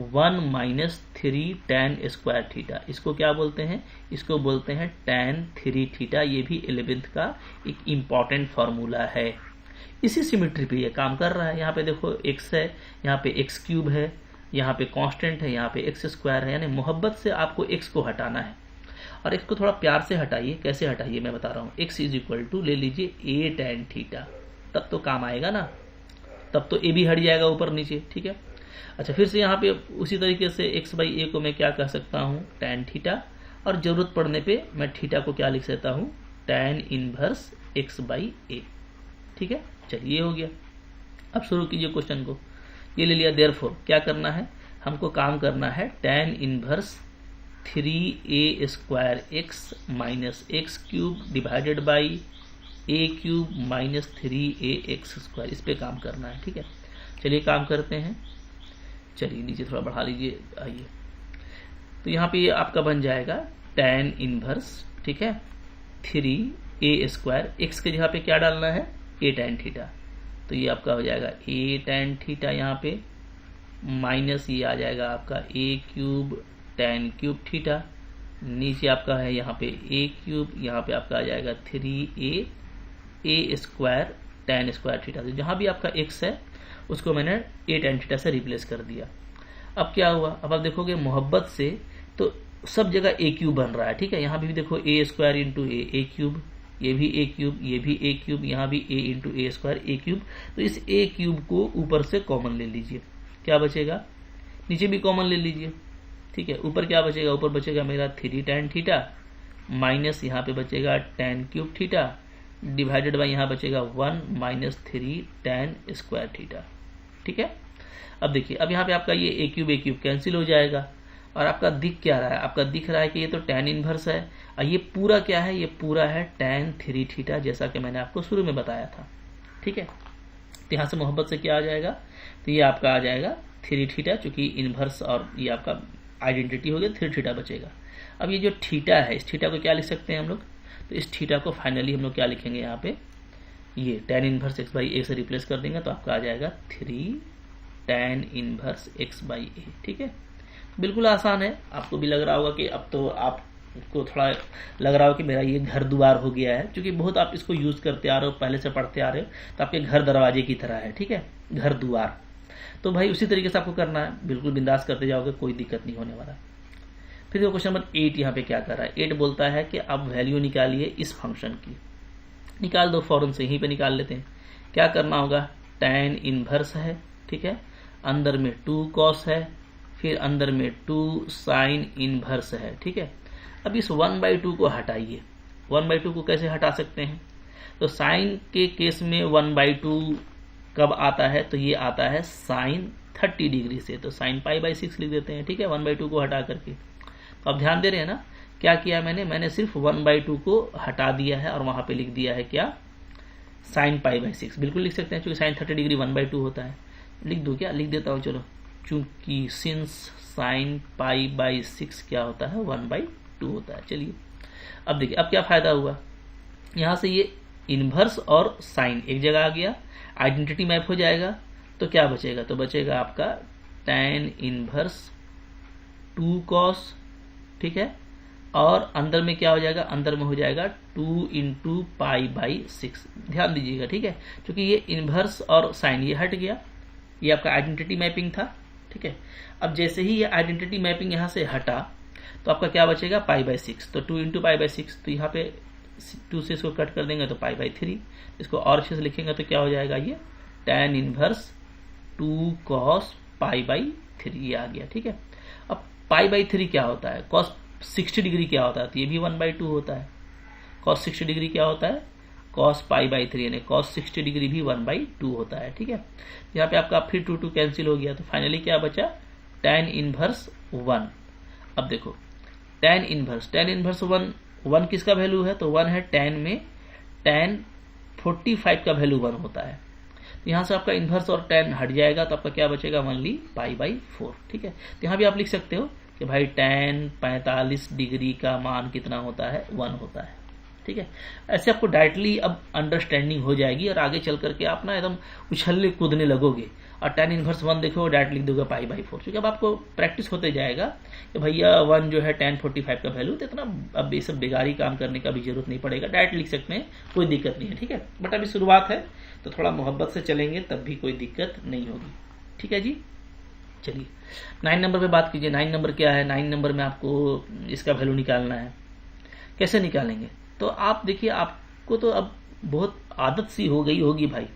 1 minus 3 tan square theta. इसको क्या बोलते हैं? इसको बोलते हैं tan 3 थीटा। ये भी 11th का एक इम्पॉर्टेंट फॉर्मूला है। इसी सिमेट्री पे ये काम कर रहा है। यहाँ पे देखो x है, यहाँ पे x क्यूब है, यहाँ पे कांस्टेंट है, यहाँ पे एक्स स्क्वायर है, यानी मोहब्बत से आपको x को हटाना है। और x को थोड़ा प्यार से हटाइए। कैसे हटाइए मैं बता रहा हूँ। x इज इक्वल टू ले लीजिए a tan थीटा, तब तो काम आएगा ना, तब तो a भी हट जाएगा ऊपर नीचे, ठीक है। अच्छा फिर से यहाँ पे उसी तरीके से x बाई ए को मैं क्या कह सकता हूँ? tan थीटा, और जरूरत पड़ने पे मैं थीटा को क्या लिख सकता हूँ? tan इनवर्स x बाई ए, ठीक है। चलिए ये हो गया। अब शुरू कीजिए क्वेश्चन को। ये ले लिया, देयरफॉर क्या करना है? हमको काम करना है tan inverse 3a square x minus x cube divided by A cube minus 3a x square, इस पे काम करना है, ठीक है। चलिए काम करते हैं। चलिए नीचे थोड़ा बढ़ा लीजिए, आइए। तो यहाँ पे ये आपका बन जाएगा tan इनवर्स, ठीक है, 3a स्क्वायर, एक्स के जगह पे क्या डालना है? a tan theta. तो ये आपका हो जाएगा a tan थीटा, यहाँ पे माइनस ये आ जाएगा आपका a cube tan cube theta, नीचे आपका है यहाँ पे a क्यूब, यहाँ पे आपका आ जाएगा 3a square tan square theta. तो जहाँ भी आपका x है उसको मैंने a tan थीटा से रिप्लेस कर दिया। अब क्या हुआ? अब आप देखोगे मोहब्बत से तो सब जगह a क्यूब बन रहा है, ठीक है। यहाँ भी देखो a square into a cube, ये भी a क्यूब, ये भी a क्यूब, यहाँ भी a into a square a cube. तो इस a क्यूब को ऊपर से कॉमन ले लीजिए, क्या बचेगा? नीचे भी कॉमन ले लीजिए, ठीक है। ऊपर क्या बचेगा? ऊपर बचेगा मेरा 3 tan थीटा माइनस यहाँ पे बचेगा tan cube theta divided by यहाँ बचेगा 1 माइनस 3 tan स्क्वायर थीटा, ठीक है। अब देखिए, अब यहाँ पे आपका ये a क्यूब कैंसिल हो जाएगा, और आपका दिख क्या रहा है? आपका दिख रहा है कि ये तो tan इनवर्स है, और ये पूरा क्या है? ये पूरा है tan 3 थीटा, जैसा कि मैंने आपको शुरू में बताया था, ठीक है। तो यहाँ से मोहब्बत से क्या आ जाएगा? तो ये आपका आ जाएगा 3 थीटा, चूंकि इनवर्स और ये आपका आइडेंटिटी हो गया, 3 थीटा बचेगा। अब ये जो थीटा है, इस थीटा को क्या लिख सकते हैं हम लोग? तो इस थीटा को फाइनली हम लोग क्या लिखेंगे? यहाँ पे ये tan इनवर्स एक्स बाई ए से रिप्लेस कर देंगे, तो आपका आ जाएगा 3 tan इनवर्स एक्स बाई ए, ठीक है। बिल्कुल आसान है। आपको भी लग रहा होगा कि अब तो आपको थोड़ा लग रहा हो कि मेरा ये घर द्वार हो गया है, क्योंकि बहुत आप इसको यूज करते आ रहे हो, पहले से पढ़ते आ रहे हो, तो आपके घर दरवाजे की तरह है, ठीक है, घर द्वार। तो भाई उसी तरीके से आपको करना है, बिल्कुल बिंदास करते जाओगे, कोई दिक्कत नहीं होने वाला। फिर क्वेश्चन नंबर 8 यहाँ पे क्या कर रहा है? 8 बोलता है कि अब वैल्यू निकालिए इस फंक्शन की। निकाल दो फौरन से, यहीं पे निकाल लेते हैं। क्या करना होगा? tan इनवर्स है, ठीक है, अंदर में 2 cos है, फिर अंदर में 2 sin इनवर्स है, ठीक है। अब इस 1/2 को हटाइए। 1/2 को कैसे हटा सकते हैं? तो साइन के केस में 1/2 कब आता है, तो ये आता है साइन 30 डिग्री से, तो साइन π/6 लिख देते हैं, ठीक है, 1/2 को हटा करके। तो अब ध्यान दे रहे हैं ना, क्या किया मैंने सिर्फ 1/2 को हटा दिया है और वहां पे लिख दिया है क्या, साइन π/6। बिल्कुल लिख सकते हैं, क्योंकि साइन 30 डिग्री 1/2 होता है। लिख दूं क्या, लिख देता हूं, चलो, चूंकि सिंस साइन π/6 क्या होता है, 1/2 होता है। चलिए अब देखिए, अब क्या फायदा हुआ, यहां से ये इनवर्स और साइन एक जगह आ गया, आइडेंटिटी मैप हो जाएगा, तो क्या बचेगा, तो बचेगा आपका tan इनवर्स 2 cos, ठीक है, और अंदर में क्या हो जाएगा, अंदर में हो जाएगा 2 × π/6। ध्यान दीजिएगा, ठीक है, क्योंकि ये इनवर्स और साइन ये हट गया, ये आपका आइडेंटिटी मैपिंग था, ठीक है। अब जैसे ही ये आइडेंटिटी मैपिंग यहाँ से हटा, तो आपका क्या बचेगा, π/6, तो 2 × π/6, तो यहाँ पे 2 से इसको कट कर देंगे तो π/3, इसको और अच्छे से लिखेंगे तो क्या हो जाएगा, ये tan इनवर्स 2 cos π/3 ये आ गया, ठीक है। अब π/3 क्या होता है, cos 60 डिग्री क्या होता है, तो ये भी 1/2 होता है। cos 60 डिग्री क्या होता है, cos π/3, यानी cos 60 डिग्री भी 1/2 होता है, ठीक है। यहाँ पे आपका फिर 2 कैंसिल हो गया, तो फाइनली क्या बचा, tan इनवर्स 1। अब देखो tan इनवर्स 1 किसका वैल्यू है, तो 1 है tan में, tan 45 का वैल्यू 1 होता है, तो यहाँ से आपका इनवर्स और tan हट जाएगा, तो आपका क्या बचेगा, ओनली π/4, ठीक है। तो यहाँ भी आप लिख सकते हो कि भाई tan 45 डिग्री का मान कितना होता है, 1 होता है, ठीक है। ऐसे आपको डायरेक्टली अब अंडरस्टैंडिंग हो जाएगी और आगे चल करके आप ना एकदम उछलने कूदने लगोगे और tan इनवर्स 1 देखो डायरेक्ट लिख दोगे π/4, क्योंकि अब आपको प्रैक्टिस होते जाएगा कि भैया 1 जो है tan 45 का वैल्यू, तो इतना अब ये सब बेगारी काम करने का भी जरूरत नहीं पड़ेगा, डायरेक्ट लिख सकते हैं, कोई दिक्कत नहीं है, ठीक है। बट अभी शुरुआत है तो थोड़ा मोहब्बत से चलेंगे तब भी कोई दिक्कत नहीं होगी, ठीक है जी। चलिए 9 नंबर पे बात कीजिए। 9 नंबर क्या है, 9 नंबर में आपको इसका वैल्यू निकालना है। कैसे निकालेंगे, तो आप देखिए, आपको तो अब बहुत आदत सी हो गई होगी भाई,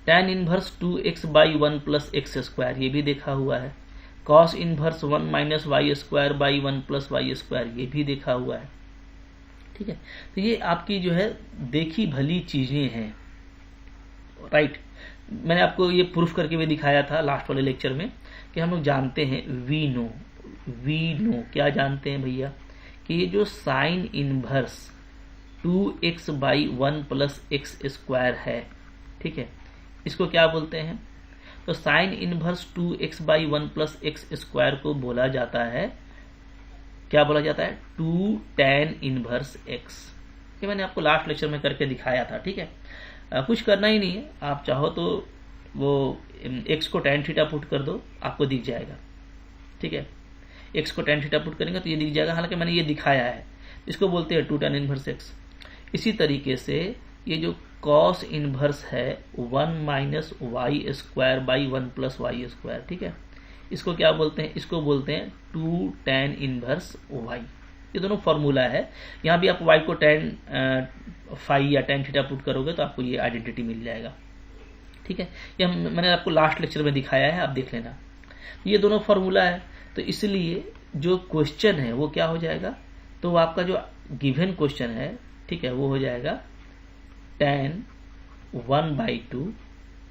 tan इनवर्स 2x/1 + x², ये भी देखा हुआ है। cos इनवर्स 1 - y² / 1 + y², ये भी देखा हुआ है, ठीक है। तो ये आपकी जो है देखी भली चीजें हैं, राइट। मैंने आपको ये प्रूफ करके भी दिखाया था लास्ट वाले लेक्चर में कि हम लोग जानते हैं, वी नो क्या जानते हैं भैया, कि ये जो साइन इनवर्स 2x/1 + x² है, ठीक है, इसको क्या बोलते हैं, तो साइन इनवर्स 2x/1 + x² को बोला जाता है, क्या बोला जाता है, 2 tan इनवर्स x। ये मैंने आपको लास्ट लेक्चर में करके दिखाया था, ठीक है। कुछ करना ही नहीं है, आप चाहो तो वो x को tan थीटा पुट कर दो, आपको दिख जाएगा, ठीक है। x को tan थीटा पुट करेंगे तो ये दिख जाएगा, हालांकि मैंने ये दिखाया है, इसको बोलते हैं 2 tan इनवर्स x। इसी तरीके से ये जो cos इनवर्स है 1 - y² / 1 + y², ठीक है, इसको क्या बोलते हैं, इसको बोलते हैं 2 tan इनवर्स y। ये दोनों फॉर्मूला है, यहाँ भी आप y को tan फाई या tan थीटा पुट करोगे तो आपको ये आइडेंटिटी मिल जाएगा, ठीक है। ये मैंने आपको लास्ट लेक्चर में दिखाया है, आप देख लेना। ये दोनों फॉर्मूला है, तो इसलिए जो क्वेश्चन है वो क्या हो जाएगा, तो आपका जो गिवन क्वेश्चन है, ठीक है, वो हो जाएगा tan 1/2।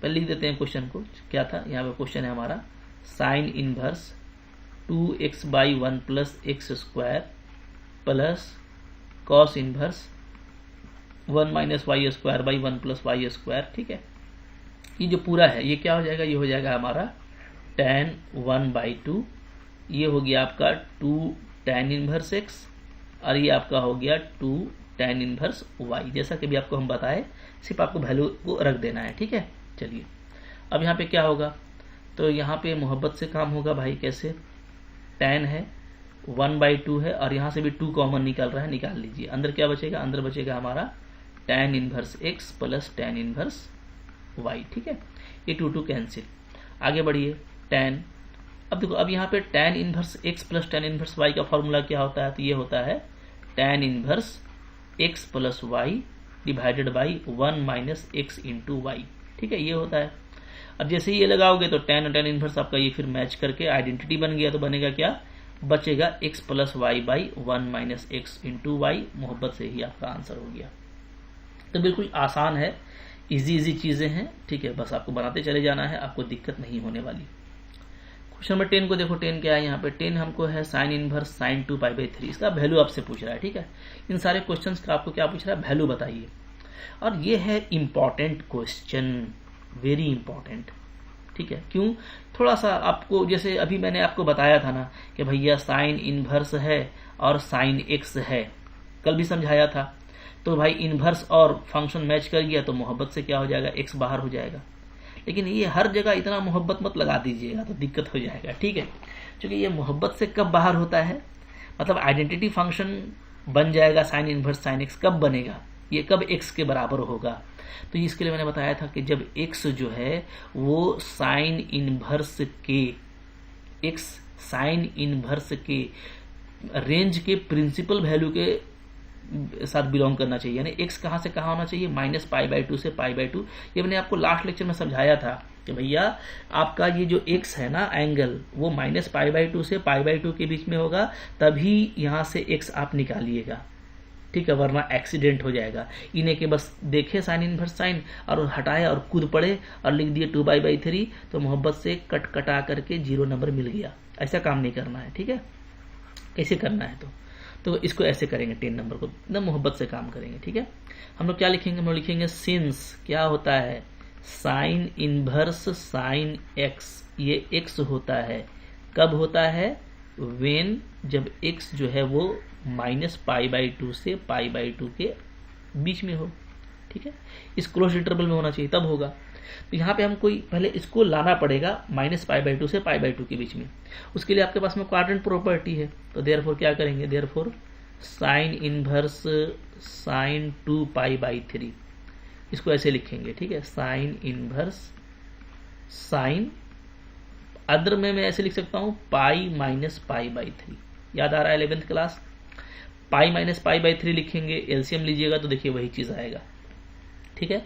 पहले लिख देते हैं क्वेश्चन को, क्या था यहाँ पे क्वेश्चन है हमारा, sine inverse 2x/1 + x² plus cos inverse 1 - y² / 1 + y², ठीक है। ये जो पूरा है ये क्या हो जाएगा, ये हो जाएगा हमारा tan 1/2, ये हो गया आपका 2 tan इनवर्स x, और ये आपका हो गया 2 tan इनवर्स y। जैसा कि भी आपको हम बताए, सिर्फ आपको वैल्यू को रख देना है, ठीक है। चलिए अब यहाँ पे क्या होगा, तो यहाँ पे मोहब्बत से काम होगा भाई, कैसे, tan है 1/2 है और यहाँ से भी 2 कॉमन निकल रहा है, निकाल लीजिए, अंदर क्या बचेगा, अंदर बचेगा हमारा tan inverse x + tan inverse y, ठीक है। ये 2 कैंसिल, आगे बढ़िए, tan। अब देखो, अब यहाँ पे tan inverse x + tan inverse y का फॉर्मूला क्या होता है, तो ये होता है tan inverse x + y divided by 1 - x × y, ठीक है, ये होता है। अब जैसे ही ये लगाओगे तो tan और tan इनवर्स आपका ये फिर मैच करके आइडेंटिटी बन गया, तो बनेगा क्या, बचेगा x + y / 1 - x × y। मोहब्बत से ही आपका आंसर हो गया, तो बिल्कुल आसान है, इजी चीज़ें हैं, ठीक है, बस आपको बनाते चले जाना है, आपको दिक्कत नहीं होने वाली। क्वेश्चन नंबर 10 को देखो, 10 क्या है यहाँ पे, 10 हमको है साइन इनवर्स साइन 2π/3, इसका वैल्यू आपसे पूछ रहा है, ठीक है। इन सारे क्वेश्चंस का आपको क्या पूछ रहा है, वैल्यू बताइए। और ये है इंपॉर्टेंट क्वेश्चन, वेरी इंपॉर्टेंट, ठीक है। क्यों, थोड़ा सा आपको, जैसे अभी मैंने आपको बताया था ना कि भैया साइन इनवर्स है और साइन एक्स है, कल भी समझाया था। तो भाई इनवर्स और फंक्शन मैच कर गया तो मोहब्बत से क्या हो जाएगा, एक्स बाहर हो जाएगा। लेकिन ये हर जगह इतना मोहब्बत मत लगा दीजिएगा, तो दिक्कत हो जाएगा, ठीक है। क्योंकि ये मोहब्बत से कब बाहर होता है, मतलब आइडेंटिटी फंक्शन बन जाएगा साइन इनवर्स साइन एक्स, कब बनेगा, ये कब एक्स के बराबर होगा। तो इसके लिए मैंने बताया था कि जब एक्स जो है वो साइन इनवर्स के, एक्स साइन इनवर्स के रेंज के प्रिंसिपल वैल्यू के साथ बिलोंग करना चाहिए, यानी एक्स कहाँ से कहाँ होना चाहिए, -π/2 से π/2। ये मैंने आपको लास्ट लेक्चर में समझाया था कि भैया आपका ये जो एक्स है ना एंगल, वो -π/2 से π/2 के बीच में होगा, तभी यहाँ से एक्स आप निकालिएगा, ठीक है, वरना एक्सीडेंट हो जाएगा। इन्हें के बस देखे साइन इनवर्स साइन और हटाया और कूद पड़े और लिख दिए 2π/3, तो मोहब्बत से कट कटा करके 0 नंबर मिल गया। ऐसा काम नहीं करना है, ठीक है। कैसे करना है तो इसको ऐसे करेंगे, 10 नंबर को एकदम मोहब्बत से काम करेंगे, ठीक है। हम लोग क्या लिखेंगे, हम लोग लिखेंगे सिंस क्या होता है, साइन इनवर्स साइन एक्स, ये एक्स होता है, कब होता है, वेन, जब एक्स जो है वो -π/2 से π/2 के बीच में हो, ठीक है, इस क्लोज इंटरवल में होना चाहिए, तब होगा। तो यहाँ पे हमको पहले इसको लाना पड़ेगा -π/2 से π/2 के बीच में। उसके लिए आपके पास में क्वाड्रेंट प्रॉपर्टी है, तो देयरफॉर क्या करेंगे, देयरफॉर साइन इनवर्स साइन 2π/3, इसको ऐसे लिखेंगे, ठीक है, साइन इनवर्स साइन, अदर में मैं ऐसे लिख सकता हूँ पाई माइनस π/3, याद आ रहा है 11th क्लास, पाई माइनस π/3 लिखेंगे, एलसीएम लीजिएगा तो देखिए वही चीज आएगा, ठीक है।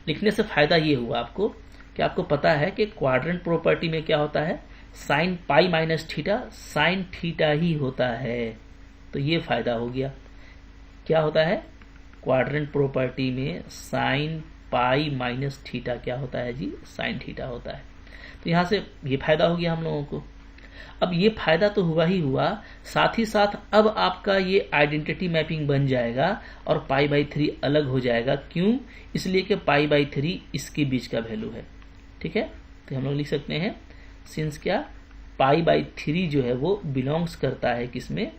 लिखने से फायदा ये हुआ आपको कि आपको पता है कि क्वाड्रेंट प्रॉपर्टी में क्या होता है, sine pi minus theta sine theta ही होता है, तो ये फायदा हो गया। क्या होता है, क्वाड्रेंट प्रॉपर्टी में साइन पाई माइनस थीटा क्या होता है जी, साइन थीटा होता है। तो यहां से ये फायदा हो गया हम लोगों को। अब ये फायदा तो हुआ ही हुआ, साथ ही साथ अब आपका ये आइडेंटिटी मैपिंग बन जाएगा और π/3 अलग हो जाएगा। क्यों, इसलिए कि π/3 इसके बीच का वैल्यू है, ठीक है। तो हम लोग लिख सकते हैं सिंस क्या, π/3 जो है वो बिलोंग्स करता है किसमें,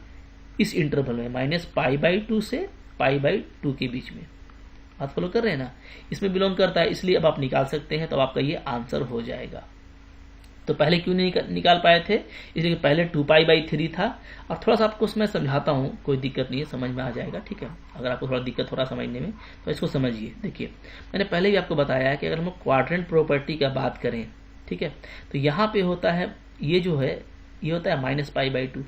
इस इंटरवल में -π/2 से π/2 के बीच में। बात फॉलो कर रहे हैं ना, इसमें बिलोंग करता है, इसलिए अब आप निकाल सकते हैं, तो आपका ये आंसर हो जाएगा। तो पहले क्यों नहीं निकाल पाए थे, इसलिए कि पहले 2π/3 था। और थोड़ा सा आपको उसमें समझाता हूँ, कोई दिक्कत नहीं है, समझ में आ जाएगा, ठीक है। अगर आपको थोड़ा दिक्कत हो रहा समझने में तो इसको समझिए। देखिए मैंने पहले भी आपको बताया है कि अगर हम क्वाड्रेंट प्रॉपर्टी का बात करें, ठीक है, तो यहाँ पे होता है, ये जो है ये होता है -π/2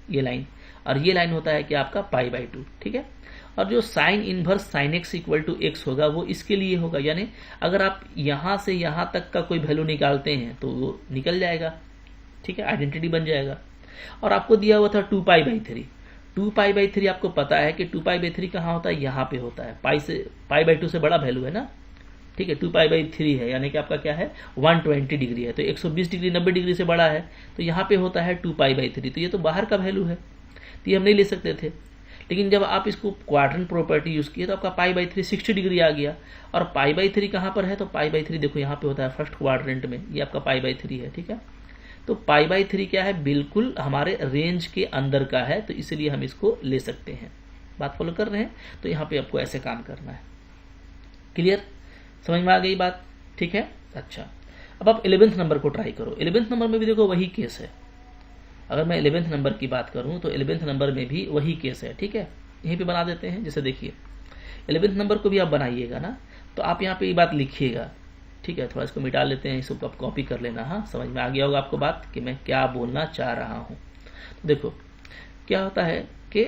ये लाइन, और ये लाइन होता है कि आपका π/2, ठीक है। और जो sine inverse sine x equal to x होगा वो इसके लिए होगा, यानी अगर आप यहां से यहां तक का कोई वैल्यू निकालते हैं तो वो निकल जाएगा, ठीक है, आइडेंटिटी बन जाएगा। और आपको दिया हुआ था 2π/3, 2π/3 आपको पता है कि 2π/3 कहाँ होता है, यहाँ पे होता है, π/2 से बड़ा वैल्यू है ना, ठीक है, 2π/3 है, यानी कि आपका क्या है 120 डिग्री है, तो 120 डिग्री 90 डिग्री से बड़ा है, तो यहाँ पे होता है 2π/3, तो ये तो बाहर का वैल्यू है, तो ये हम नहीं ले सकते थे। लेकिन जब आप इसको क्वाड्रेंट प्रॉपर्टी यूज किए तो आपका π/3 60 डिग्री आ गया, और π/3 कहाँ पर है, तो π/3 देखो यहाँ पे होता है फर्स्ट क्वाड्रेंट में, ये आपका π/3 है, ठीक है। तो π/3 क्या है, बिल्कुल हमारे रेंज के अंदर का है, तो इसलिए हम इसको ले सकते हैं। बात फॉलो कर रहे हैं, तो यहाँ पे आपको ऐसे काम करना है। क्लियर, समझ में आ गई बात, ठीक है। अच्छा, अब आप 11th नंबर को ट्राई करो। 11th नंबर में भी देखो वही केस है। अगर मैं 11th नंबर की बात करूं तो 11th नंबर में भी वही केस है, ठीक है। यहीं पे बना देते हैं, जैसे देखिए 11th नंबर को भी आप बनाइएगा ना, तो आप यहाँ पे ये बात लिखिएगा, ठीक है। थोड़ा इसको मिटा लेते हैं, इसको आप कॉपी कर लेना। हाँ, समझ में आ गया होगा आपको बात कि मैं क्या बोलना चाह रहा हूँ। तो देखो क्या होता है कि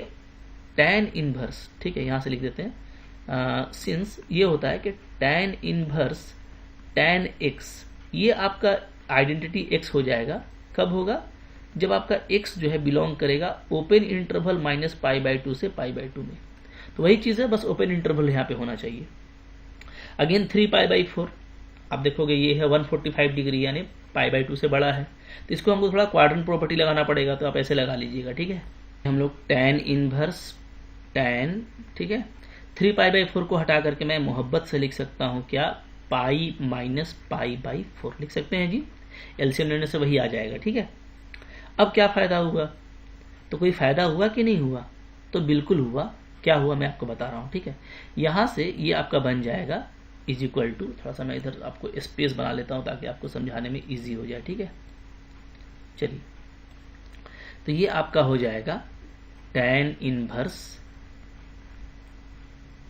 tan इनवर्स, ठीक है, यहाँ से लिख देते हैं सिंस, ये होता है कि tan इनवर्स tan x, ये आपका आइडेंटिटी x हो जाएगा। कब होगा, जब आपका x जो है बिलोंग करेगा ओपन इंटरवल -π/2 से π/2 में। तो वही चीज है, बस ओपन इंटरवल यहाँ पे होना चाहिए। अगेन 3π/4, आप देखोगे ये है 145 डिग्री यानी π/2 से बड़ा है, तो इसको हमको थोड़ा क्वाड्रेंट प्रॉपर्टी लगाना पड़ेगा, तो आप ऐसे लगा लीजिएगा, ठीक है। हम लोग tan इनवर्स tan, ठीक है, 3π/4 को हटा करके मैं मोहब्बत से लिख सकता हूँ क्या, पाई माइनस π/4 लिख सकते हैं जी, एलसीएम लेने से वही आ जाएगा, ठीक है। अब क्या फायदा हुआ, तो कोई फायदा हुआ कि नहीं हुआ, तो बिल्कुल हुआ। क्या हुआ मैं आपको बता रहा हूँ, ठीक है। यहां से ये आपका बन जाएगा इज इक्वल टू, थोड़ा सा मैं इधर आपको स्पेस बना लेता हूं ताकि आपको समझाने में इजी हो जाए, ठीक है। चलिए, तो ये आपका हो जाएगा tan inverse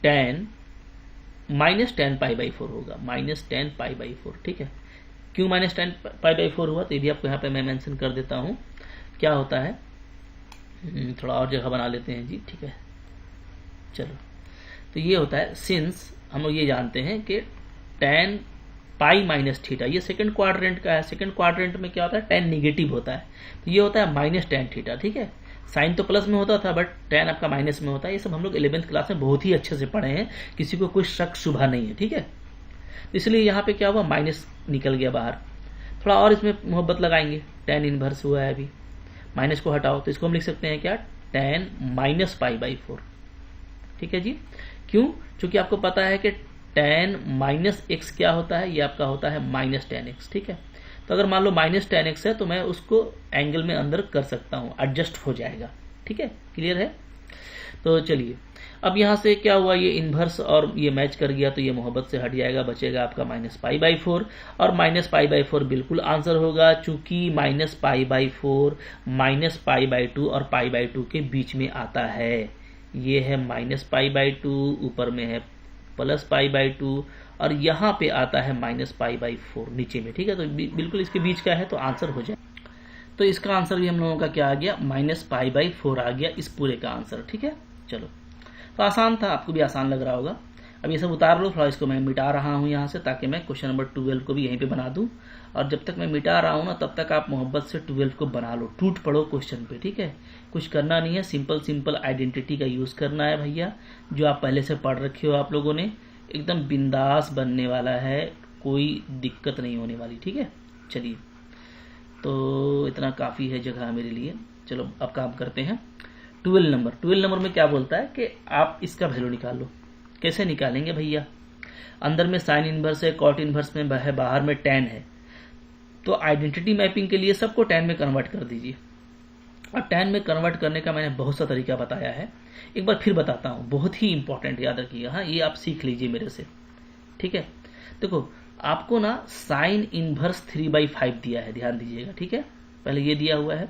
tan minus tan π/4 होगा, माइनस tan π/4, ठीक है। क्यों माइनस tan π/4 हुआ, तो ये भी आपको यहाँ पे मैं मेंशन कर देता हूँ। क्या होता है, थोड़ा और जगह बना लेते हैं जी, ठीक है। चलो, तो ये होता है, सिंस हम लोग ये जानते हैं कि tan पाई माइनस थीटा, ये सेकंड क्वाड्रेंट का है। सेकंड क्वाड्रेंट में क्या होता है, tan निगेटिव होता है, तो ये होता है माइनस tan थीटा, ठीक है। साइन तो प्लस में होता था, बट tan आपका माइनस में होता है। ये सब हम लोग 11th क्लास में बहुत ही अच्छे से पढ़े हैं, किसी को कोई शक शुबा नहीं है, ठीक है। तो इसलिए यहाँ पे क्या हुआ, माइनस निकल गया बाहर। थोड़ा और इसमें मोहब्बत लगाएंगे, tan इनवर्स हुआ है अभी, माइनस को हटाओ तो इसको हम लिख सकते हैं क्या, tan माइनस π/4, ठीक है जी। क्यों, क्योंकि आपको पता है कि tan माइनस एक्स क्या होता है, ये आपका होता है माइनस tan x, ठीक है। तो अगर मान लो माइनस tan x है तो मैं उसको एंगल में अंदर कर सकता हूं, एडजस्ट हो जाएगा, ठीक है। क्लियर है। तो चलिए, अब यहां से क्या हुआ, ये इनवर्स और ये मैच कर गया, तो ये मोहब्बत से हट जाएगा, बचेगा आपका माइनस π/4, और माइनस π/4 बिल्कुल आंसर होगा, चूंकि माइनस π/4 माइनस π/2 और π/2 के बीच में आता है। ये है माइनस π/2, ऊपर में है प्लस π/2, और यहाँ पे आता है माइनस π/4 नीचे में, ठीक है। तो बिल्कुल इसके बीच का है, तो आंसर हो जाए। तो इसका आंसर भी हम लोगों का क्या आ गया, माइनस π/4 आ गया इस पूरे का आंसर, ठीक है। चलो, तो आसान था, आपको भी आसान लग रहा होगा। अब ये सब उतार लो, थोड़ा इसको मैं मिटा रहा हूँ यहाँ से, ताकि मैं क्वेश्चन नंबर 12 को भी यहीं पे बना दूं। और जब तक मैं मिटा रहा हूँ ना, तब तक आप मोहब्बत से 12 को बना लो, टूट पड़ो क्वेश्चन पे, ठीक है। कुछ करना नहीं है, सिंपल सिंपल आइडेंटिटी का यूज करना है भैया, जो आप पहले से पढ़ रखे हो आप लोगों ने। एकदम बिंदास बनने वाला है, कोई दिक्कत नहीं होने वाली, ठीक है। चलिए, तो इतना काफ़ी है जगह मेरे लिए। चलो, अब काम करते हैं 12 नंबर। 12 नंबर में क्या बोलता है कि आप इसका वैल्यू निकालो। कैसे निकालेंगे भैया, अंदर में साइन इनवर्स है, कॉट इनवर्स में है, बाहर में tan है, तो आइडेंटिटी मैपिंग के लिए सबको tan में कन्वर्ट कर दीजिए। और tan में कन्वर्ट करने का मैंने बहुत सा तरीका बताया है, एक बार फिर बताता हूँ, बहुत ही इंपॉर्टेंट, याद रखिएगा। हाँ, ये आप सीख लीजिए मेरे से, ठीक है। देखो, आपको ना साइन इनवर्स 3/5 दिया है, ध्यान दीजिएगा, ठीक है। पहले ये दिया हुआ है,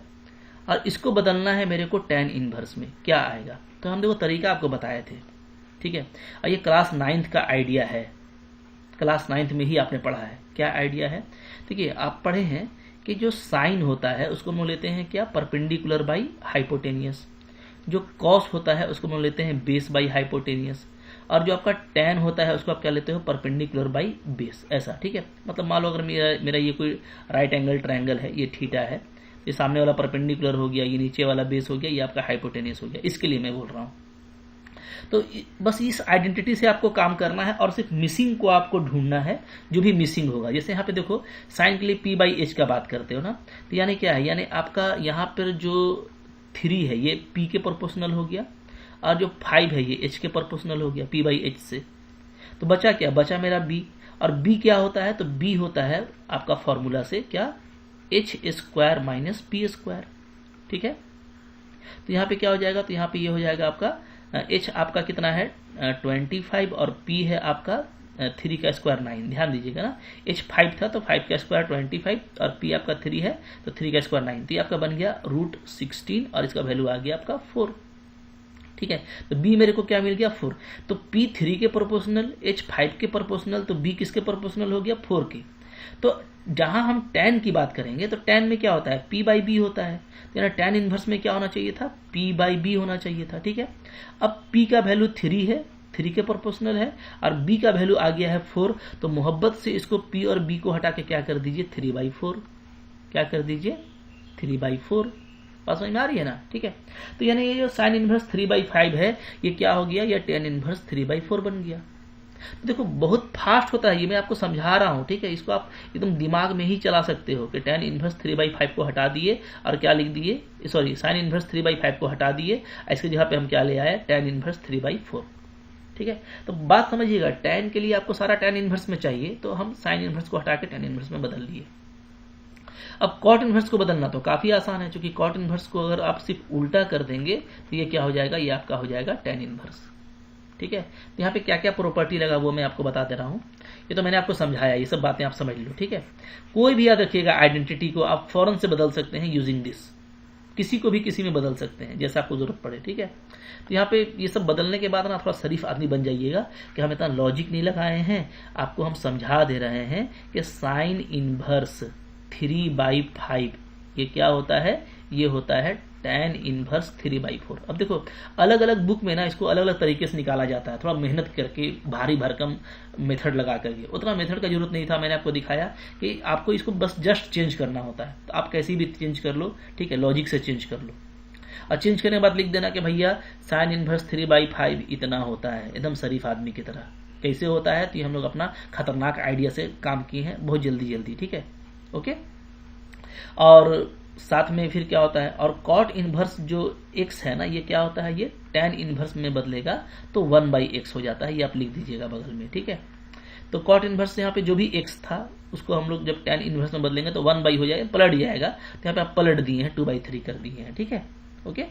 और इसको बदलना है मेरे को tan इनवर्स में, क्या आएगा। तो हम देखो तरीका आपको बताए थे, ठीक है। और ये क्लास 9th का आइडिया है, क्लास 9th में ही आपने पढ़ा है। क्या आइडिया है, देखिए, आप पढ़े हैं कि जो साइन होता है उसको हम लेते हैं क्या, परपेंडिकुलर बाई हाइपोटेनियस। जो कॉस होता है उसको हम लेते हैं बेस बाई हाइपोटेनियस। और जो आपका tan होता है उसको आप क्या लेते हो, परपेंडिकुलर बाई बेस, ऐसा, ठीक है। मतलब मान लो अगर मेरा ये कोई राइट एंगल ट्रायंगल है, ये थीटा है, ये सामने वाला परपेंडिकुलर हो गया, ये नीचे वाला बेस हो गया, ये आपका हाइपोटेनियस हो गया, इसके लिए मैं बोल रहा हूँ। तो बस इस आइडेंटिटी से आपको काम करना है, और सिर्फ मिसिंग को आपको ढूंढना है, जो भी मिसिंग होगा। जैसे यहाँ पे देखो, साइन के लिए p/h का बात करते हो ना, तो यानी क्या है, यानी आपका यहाँ पर जो 3 है ये p के प्रोपोर्शनल हो गया, और जो 5 है ये h के प्रोपोर्शनल हो गया p/h से। तो बचा क्या, बचा मेरा b। और b क्या होता है, तो b होता है आपका फॉर्मूला से क्या, h² माइनस p², ठीक है। तो यहाँ पे क्या हो जाएगा, तो यहाँ पे ये हो जाएगा आपका h आपका कितना है 25, और p है आपका 3 का स्क्वायर 9। ध्यान दीजिएगा ना, h 5 था तो 5 का स्क्वायर 25, और p आपका 3 है तो 3 का स्क्वायर 9। तो ये आपका बन गया √16, और इसका वैल्यू आ गया आपका 4, ठीक है। तो b मेरे को क्या मिल गया, 4। तो p 3 के प्रोपोर्शनल, h 5 के प्रोपोर्शनल, तो b किसके प्रोपोर्शनल हो गया, 4 के। तो जहां हम tan की बात करेंगे तो tan में क्या होता है, p/b होता है। तो यानी tan इनवर्स में क्या होना चाहिए था, p/b होना चाहिए था, ठीक है। अब p का वैल्यू 3 है, 3 के प्रोपोर्शनल है, और b का वैल्यू आ गया है 4। तो मोहब्बत से इसको p और b को हटा के क्या कर दीजिए, 3/4, क्या कर दीजिए, 3/4। बात समझ में आ रही है ना, ठीक है। तो यानी ये जो साइन इनवर्स 3/5 है, ये क्या हो गया, ये tan इनवर्स 3/4 बन गया। तो देखो बहुत फास्ट होता है, ये मैं आपको समझा रहा हूँ, ठीक है। इसको आप एकदम दिमाग में ही चला सकते हो कि tan इनवर्स 3/5 को हटा दिए और क्या लिख दिए, सॉरी sin इनवर्स 3/5 को हटा दिए, इसकी जगह पे हम क्या ले आए, tan इनवर्स 3/4, ठीक है। तो बात समझिएगा, tan के लिए आपको सारा tan इनवर्स में चाहिए, तो हम sin इनवर्स को हटा के tan इनवर्स में बदल दिए। अब cot इनवर्स को बदलना तो काफी आसान है, क्योंकि cot इनवर्स को अगर आप सिर्फ उल्टा कर देंगे तो ये क्या हो जाएगा, ये आपका हो जाएगा tan इनवर्स, ठीक है। तो यहाँ पे क्या क्या प्रॉपर्टी लगा वो मैं आपको बता दे रहा हूँ, ये तो मैंने आपको समझाया, ये सब बातें आप समझ लो, ठीक है। कोई भी याद रखिएगा, आइडेंटिटी को आप फौरन से बदल सकते हैं यूजिंग दिस, किसी को भी किसी में बदल सकते हैं जैसा आपको जरूरत पड़े, ठीक है। तो यहाँ पे ये सब बदलने के बाद ना थोड़ा शरीफ आदमी बन जाइएगा कि हम इतना लॉजिक नहीं लगाए हैं, आपको हम समझा दे रहे हैं कि साइन इनवर्स 3/5 ये क्या होता है, ये होता है tan इनवर्स 3/4। अब देखो अलग अलग बुक में ना इसको अलग अलग तरीके से निकाला जाता है, थोड़ा मेहनत करके भारी भरकम मेथड लगा करके, उतना मेथड का जरूरत नहीं था, मैंने आपको दिखाया कि आपको इसको बस जस्ट चेंज करना होता है, तो आप कैसे भी चेंज कर लो, ठीक है, लॉजिक से चेंज कर लो। और चेंज करने के बाद लिख देना कि भैया साइन इनवर्स 3/5 इतना होता है, एकदम शरीफ आदमी की तरह। कैसे होता है, तो हम लोग अपना खतरनाक आइडिया से काम किए हैं बहुत जल्दी, ठीक है, ओके। और साथ में फिर क्या होता है, और cot इनवर्स जो x है ना, ये क्या होता है, ये tan इनवर्स में बदलेगा तो 1/x हो जाता है, ये आप लिख दीजिएगा बगल में, ठीक है। तो cot इनवर्स यहाँ पे जो भी x था उसको हम लोग जब tan इनवर्स में बदलेंगे तो 1/, हो जाएगा, पलट जाएगा, तो यहाँ पे आप पलट दिए हैं, 2/3 कर दिए हैं, ठीक है, ओके।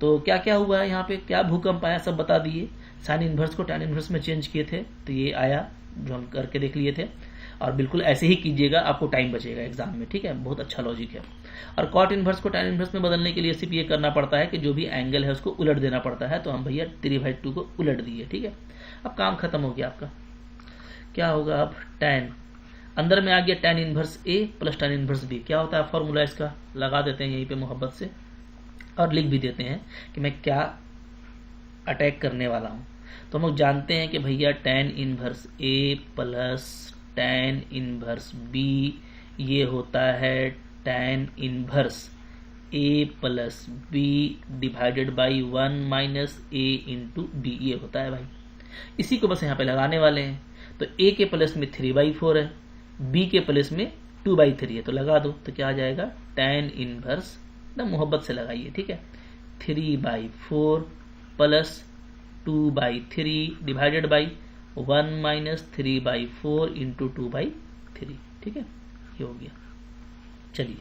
तो क्या क्या हुआ है यहाँ पे, क्या भूकंप आया, सब बता दिए। साइन इनवर्स को tan इनवर्स में चेंज किए थे तो ये आया जो हम करके देख लिए थे, और बिल्कुल ऐसे ही कीजिएगा, आपको टाइम बचेगा एग्जाम में, ठीक है, बहुत अच्छा लॉजिक है। और cot इनवर्स को tan इनवर्स में बदलने के लिए सिर्फ ये करना पड़ता है कि जो भी एंगल है उसको उलट देना पड़ता है, तो हम भैया 3/2 को उलट दिए, ठीक है। अब काम खत्म हो गया आपका, क्या होगा अब, tan अंदर में आ गया tan inverse A plus tan inverse B, क्या होता है फॉर्मूला इसका, लगा देते हैं यहीं पे मोहब्बत से, और लिख भी देते हैं कि मैं क्या अटैक करने वाला हूँ। तो हम लोग जानते हैं कि भैया tan inverse A plus tan inverse B ये होता है tan inverse A plus B divided by 1 - A into B, ये होता है भाई। इसी को बस यहाँ पे लगाने वाले हैं। तो A के प्लस में 3/4 है, B के प्लस में 2/3 है, तो लगा दो, तो क्या आ जाएगा, tan इनवर्स, ना मोहब्बत से लगाइए, ठीक है, 3/4 प्लस 2/3 डिवाइडेड बाई 1 - 3/4 इंटू 2/3, ठीक है, ये हो गया। चलिए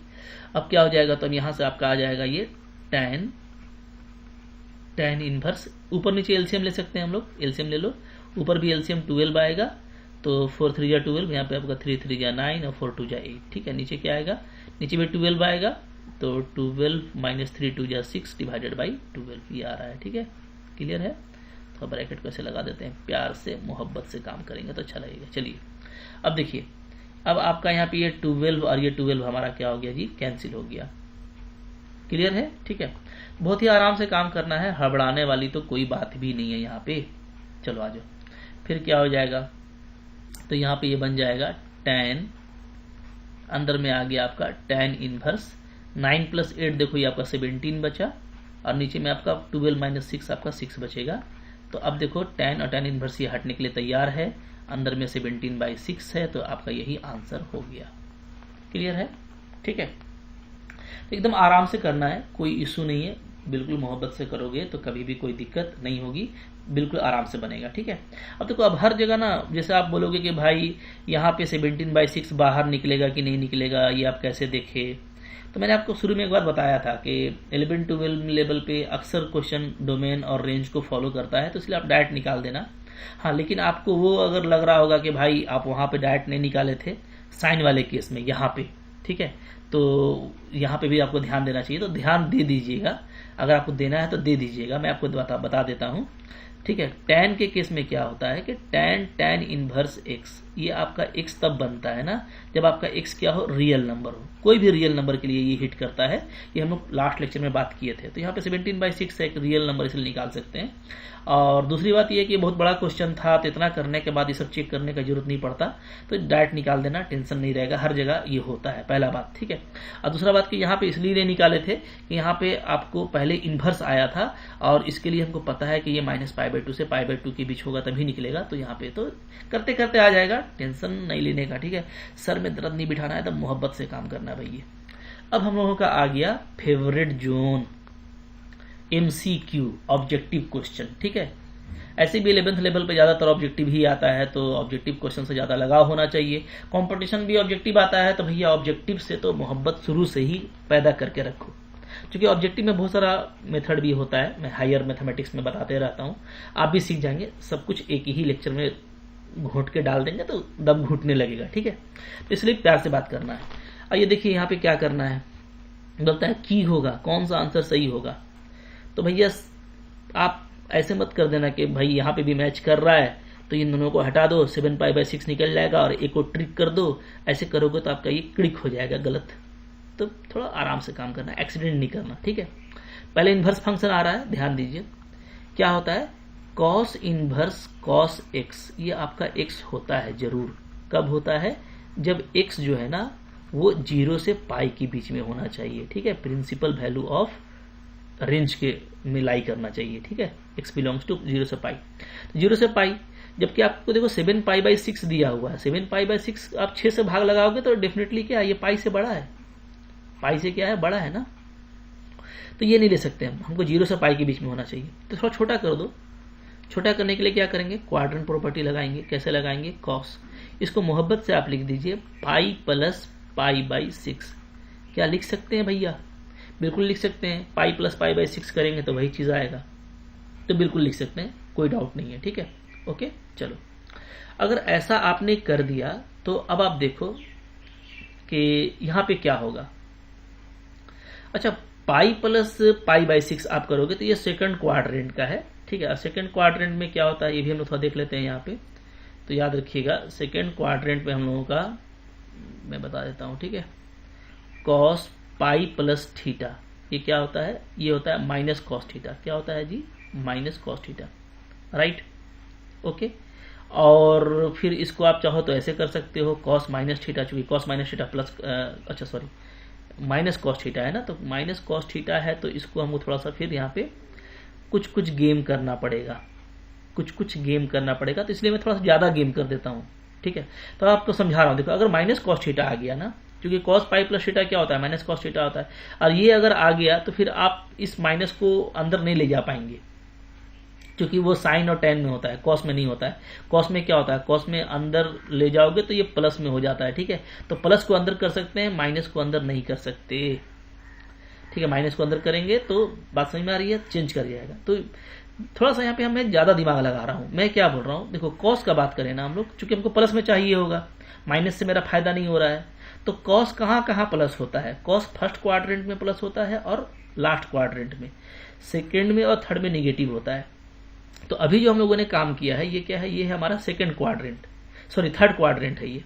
अब क्या हो जाएगा, तो अब यहां से आपका आ जाएगा ये tan इनवर्स, ऊपर नीचे एलसीएम ले सकते हैं हम लोग, एलसीएम ले लो, ऊपर भी एलसीएम 12 आएगा, तो 4 3 जा 12, यहाँ पे आपका 3 3 जा 9 और 4 2 जा 8, ठीक है। नीचे क्या आएगा, नीचे में 12 आएगा, तो 12 - 3 2 जा 6 डिवाइडेड बाई 12, ये आ रहा है, ठीक है, क्लियर है। तो ब्रैकेट कैसे लगा देते हैं, प्यार से मोहब्बत से काम करेंगे तो अच्छा लगेगा। चलिए अब देखिए, अब आपका यहाँ पे ये 12 और ये 12 हमारा क्या हो गया जी, कैंसिल हो गया, क्लियर है, ठीक है। बहुत ही आराम से काम करना है, हड़बड़ाने वाली तो कोई बात भी नहीं है यहाँ पे। चलो आ जाओ, फिर क्या हो जाएगा, तो यहाँ पे ये बन जाएगा tan, अंदर में आ गया आपका tan इनवर्स 9 + 8, देखो ये आपका 17 बचा, और नीचे में आपका 12 - 6 आपका 6 बचेगा। तो अब देखो tan और tan इनवर्स ये हटने के लिए तैयार है, अंदर में 17/6 है, तो आपका यही आंसर हो गया, क्लियर है, ठीक है। तो एकदम आराम से करना है, कोई इशू नहीं है, बिल्कुल मोहब्बत से करोगे तो कभी भी कोई दिक्कत नहीं होगी, बिल्कुल आराम से बनेगा, ठीक है। अब देखो, अब हर जगह ना जैसे आप बोलोगे कि भाई यहाँ पे 17/6 बाहर निकलेगा कि नहीं निकलेगा, ये आप कैसे देखे, तो मैंने आपको शुरू में एक बार बताया था कि 11-12 लेवल पे अक्सर क्वेश्चन डोमेन और रेंज को फॉलो करता है, तो इसलिए आप डायरेक्ट निकाल देना। हाँ, लेकिन आपको वो अगर लग रहा होगा कि भाई आप वहाँ पे डायरेक्ट नहीं निकाले थे, साइन वाले केस में यहाँ पे, ठीक है, तो यहाँ पे भी आपको ध्यान देना चाहिए, तो ध्यान दे दीजिएगा, अगर आपको देना है तो दे दीजिएगा, मैं आपको बता देता हूँ, ठीक है। tan के केस में क्या होता है कि tan इनवर्स x ये आपका x तब बनता है ना जब आपका x क्या हो, रियल नंबर हो। कोई भी रियल नंबर के लिए ये हिट करता है, ये हम लोग लास्ट लेक्चर में बात किए थे। तो यहाँ पे 17/6 एक रियल नंबर इसलिए निकाल सकते हैं। और दूसरी बात ये है कि बहुत बड़ा क्वेश्चन था, तो इतना करने के बाद ये सब चेक करने का जरूरत नहीं पड़ता, तो डायरेक्ट निकाल देना, टेंशन नहीं रहेगा, हर जगह ये होता है, पहला बात, ठीक है। और दूसरा बात कि यहाँ पे इसलिए निकाले थे कि यहाँ पे आपको पहले इन्वर्स आया था और इसके लिए हमको पता है कि ये -π/2 से π/2 के बीच होगा तभी निकलेगा। तो यहाँ पे तो करते करते आ जाएगा, टेंशन नहीं लेने का, ठीक है। सर में दर्द नहीं बिठाना है, तो मोहब्बत से काम करना है भैया। अब हम लोगों का आ गया favourite zone, MCQ, objective question, ठीक है। ऐसे भी 11th लेवल पे ज्यादातर ऑब्जेक्टिव ही आता है, तो ऑब्जेक्टिव क्वेश्चन से ज्यादा लगाव होना चाहिए। कंपटीशन भी ऑब्जेक्टिव आता है, तो भैया ऑब्जेक्टिव से तो मोहब्बत शुरू से ही पैदा करके रखो, क्योंकि ऑब्जेक्टिव में बहुत सारा मेथड भी होता है, मैं हायर मैथमेटिक्स में बताते रहता हूँ, आप भी सीख जाएंगे। सब कुछ एक ही लेक्चर में घोट के डाल देंगे तो दम घुटने लगेगा, ठीक है। तो इसलिए प्यार से बात करना है। और ये देखिए यहाँ पे क्या करना है, बोलता है की होगा, कौन सा आंसर सही होगा। तो भैया आप ऐसे मत कर देना कि भाई यहाँ पे भी मैच कर रहा है तो इन दोनों को हटा दो, 7π/6 निकल जाएगा और एक को ट्रिक कर दो। ऐसे करोगे तो आपका ये क्लिक हो जाएगा गलत। तो थोड़ा आराम से काम करना, एक्सीडेंट नहीं करना, ठीक है। पहले इन्वर्स फंक्शन आ रहा है, ध्यान दीजिए क्या होता है, cos इनवर्स cos x। ये आपका x होता है जरूर, कब होता है, जब x जो है ना वो 0 से π के बीच में होना चाहिए, ठीक है। प्रिंसिपल वैल्यू ऑफ रेंज के में लाई करना चाहिए, ठीक है। x बिलोंग्स टू 0 से π, 0 से π। जबकि आपको देखो 7π/6 दिया हुआ है, 7π/6 आप 6 से भाग लगाओगे तो डेफिनेटली क्या है, ये π से बड़ा है, π से क्या है, बड़ा है ना। तो ये नहीं ले सकते हम, हमको 0 से π के बीच में होना चाहिए। तो थोड़ा छोटा कर दो। छोटा करने के लिए क्या करेंगे, क्वाड्रेंट प्रॉपर्टी लगाएंगे। कैसे लगाएंगे, cos। इसको मोहब्बत से आप लिख दीजिए π + π/6। क्या लिख सकते हैं भैया, बिल्कुल लिख सकते हैं। π + π/6 करेंगे तो वही चीज आएगा, तो बिल्कुल लिख सकते हैं, कोई डाउट नहीं है, ठीक है। ओके, चलो अगर ऐसा आपने कर दिया तो अब आप देखो कि यहाँ पे क्या होगा। अच्छा, π + π/6 आप करोगे तो ये सेकंड क्वाड्रेंट का है, ठीक है। और सेकंड क्वाड्रेंट में क्या होता है ये भी हम लोग थोड़ा देख लेते हैं यहाँ पे। तो याद रखिएगा सेकंड क्वाड्रेंट में हम लोगों का, मैं बता देता हूँ, ठीक है, cos π + थीटा, ये क्या होता है, ये होता है -cos थीटा। क्या होता है जी, -cos थीटा, राइट, ओके। और फिर इसको आप चाहो तो ऐसे कर सकते हो, cos - थीटा, चूंकि cos - थीटा प्लस अच्छा सॉरी -cos थीटा है ना, तो -cos थीटा है, तो इसको हमको थोड़ा सा फिर यहाँ पे कुछ गेम करना पड़ेगा, कुछ गेम करना पड़ेगा। तो इसलिए मैं थोड़ा सा ज्यादा गेम कर देता हूँ, ठीक है। तो आपको समझा रहा हूँ, देखो अगर -cos थीटा आ गया ना, क्योंकि cos π + थीटा क्या होता है, -cos थीटा होता है, और ये अगर आ गया तो फिर आप इस माइनस को अंदर नहीं ले जा पाएंगे, क्योंकि वो साइन और टेन में होता है, cos में नहीं होता है। cos में क्या होता है, cos में अंदर ले जाओगे तो ये प्लस में हो जाता है, ठीक है। तो प्लस को अंदर कर सकते हैं, माइनस को अंदर नहीं कर सकते, ठीक है। माइनस को अंदर करेंगे तो बात समझ में आ रही है, चेंज कर जाएगा। तो थोड़ा सा यहाँ पे मैं ज्यादा दिमाग लगा रहा हूँ। मैं क्या बोल रहा हूँ, देखो cos का बात करें ना हम लोग, चूंकि हमको प्लस में चाहिए होगा, माइनस से मेरा फायदा नहीं हो रहा है। तो cos कहाँ कहाँ प्लस होता है, cos फर्स्ट क्वाड्रेंट में प्लस होता है और लास्ट क्वाड्रेंट में, सेकेंड में और थर्ड में निगेटिव होता है। तो अभी जो हम लोगों ने काम किया है ये क्या है, ये है हमारा second quadrant, sorry third quadrant है ये,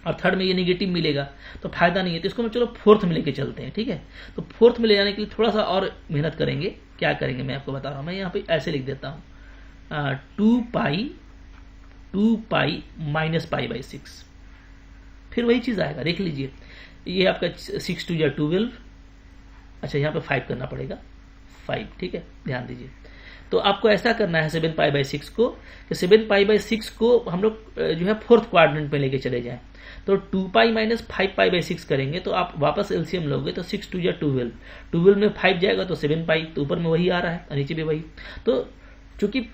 और थर्ड में ये निगेटिव मिलेगा तो फायदा नहीं है। तो इसको हम चलो फोर्थ में लेके चलते हैं, ठीक है। तो फोर्थ में ले जाने के लिए थोड़ा सा और मेहनत करेंगे। क्या करेंगे मैं आपको बता रहा हूँ, मैं यहाँ पे ऐसे लिख देता हूँ 2π - π/6, फिर वही चीज आएगा, देख लीजिए। ये आपका 6 × 2 = 12, अच्छा यहाँ पे 5 करना पड़ेगा, 5, ठीक है, ध्यान दीजिए। तो आपको ऐसा करना है 7π/6 को, कि 7π/6 को हम लोग जो है फोर्थ क्वाड्रेंट में लेके चले जाएं। तो 2π - 5π/6 करेंगे तो आप वापस एलसीएम लोगे तो 6 × 2 = 12, 12 में 5 जाएगा तो 7π, तो ऊपर में वही आ रहा है और नीचे भी वही। तो चूंकि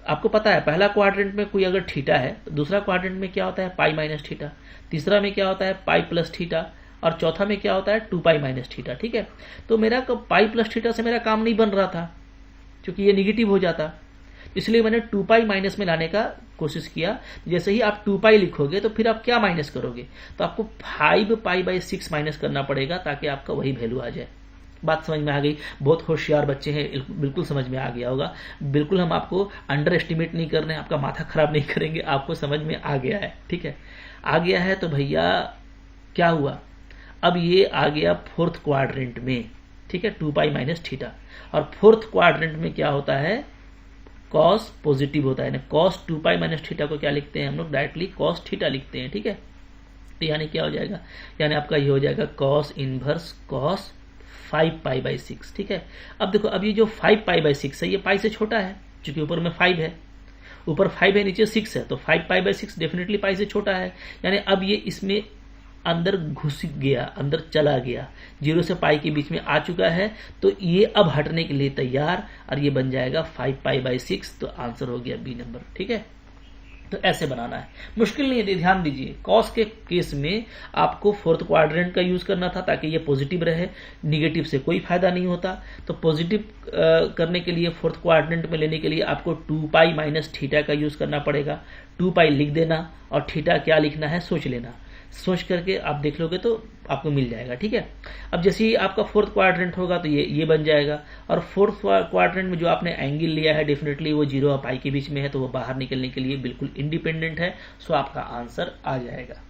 आपको पता है पहला क्वाड्रेंट में कोई अगर थीटा है तो दूसरा क्वाड्रेंट में क्या होता है, π - थीटा, तीसरा में क्या होता है, π + थीटा, और चौथा में क्या होता है, 2π - थीटा, ठीक है। तो मेरा π + थीटा से मेरा काम नहीं बन रहा था, क्योंकि ये निगेटिव हो जाता, इसलिए मैंने 2π माइनस में लाने का कोशिश किया। जैसे ही आप 2π लिखोगे तो फिर आप क्या माइनस करोगे, तो आपको 5π/6 माइनस करना पड़ेगा ताकि आपका वही वैल्यू आ जाए। बात समझ में आ गई? बहुत होशियार बच्चे हैं, बिल्कुल समझ में आ गया होगा। बिल्कुल हम आपको अंडर एस्टिमेट नहीं कर रहे हैं, आपका माथा खराब नहीं करेंगे, आपको समझ में आ गया है। ठीक है, आ गया है तो भैया क्या हुआ, अब ये आ गया फोर्थ क्वाड्रेंट में। ठीक है, 2 पाई माइनस थीटा, और फोर्थ क्वाड्रेंट में क्या होता है, कॉस पॉजिटिव होता है ना। कॉस 2 पाई माइनस थीटा को क्या लिखते हैं हम लोग, डायरेक्टली कॉस थीटा लिखते हैं। ठीक है, तो यानी क्या हो जाएगा, यानी आपका ये हो जाएगा cos inverse cos 5 pi by 6। ठीक है, अब देखो, अब ये जो 5 पाई बाई 6 है, ये पाई से छोटा है, क्योंकि ऊपर में 5 है, ऊपर 5 है, नीचे 6 है, तो 5 पाई बाई 6 डेफिनेटली पाई से छोटा है। यानी अब ये इसमें अंदर घुस गया, अंदर चला गया, 0 से पाई के बीच में आ चुका है, तो ये अब हटने के लिए तैयार, और ये बन जाएगा 5 पाई बाई 6। तो आंसर हो गया बी नंबर। ठीक है, तो ऐसे बनाना है, मुश्किल नहीं है, ध्यान दीजिए। कॉस के केस में आपको फोर्थ क्वाड्रेंट का यूज करना था ताकि ये पॉजिटिव रहे, निगेटिव से कोई फायदा नहीं होता। तो पॉजिटिव करने के लिए, फोर्थ क्वाड्रेंट में लेने के लिए आपको 2 पाई माइनस थीटा का यूज करना पड़ेगा। 2 पाई लिख देना, और थीटा क्या लिखना है सोच लेना, सोच करके आप देख लोगे तो आपको मिल जाएगा। ठीक है, अब जैसे ही आपका फोर्थ क्वाड्रेंट होगा तो ये बन जाएगा, और फोर्थ क्वाड्रेंट में जो आपने एंगल लिया है डेफिनेटली वो 0 और पाई के बीच में है, तो वो बाहर निकलने के लिए बिल्कुल इंडिपेंडेंट है। सो आपका आंसर आ जाएगा।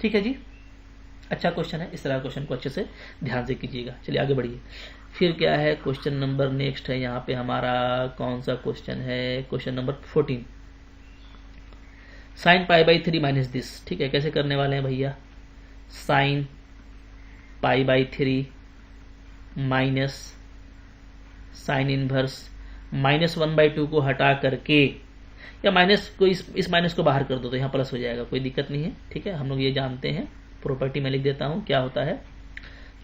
ठीक है जी, अच्छा क्वेश्चन है, इस तरह क्वेश्चन को अच्छे से ध्यान से कीजिएगा। चलिए आगे बढ़िए। फिर क्या है, क्वेश्चन नंबर नेक्स्ट है यहाँ पे हमारा, कौन सा क्वेश्चन है, question number 14, sine pi by 3 minus this. ठीक है, कैसे करने वाले हैं भैया, sine pi by 3 minus sine inverse -1/2 को हटा करके, या माइनस को इस माइनस को बाहर कर दो तो यहाँ प्लस हो जाएगा, कोई दिक्कत नहीं है। ठीक है, हम लोग ये जानते हैं, प्रॉपर्टी में लिख देता हूँ क्या होता है।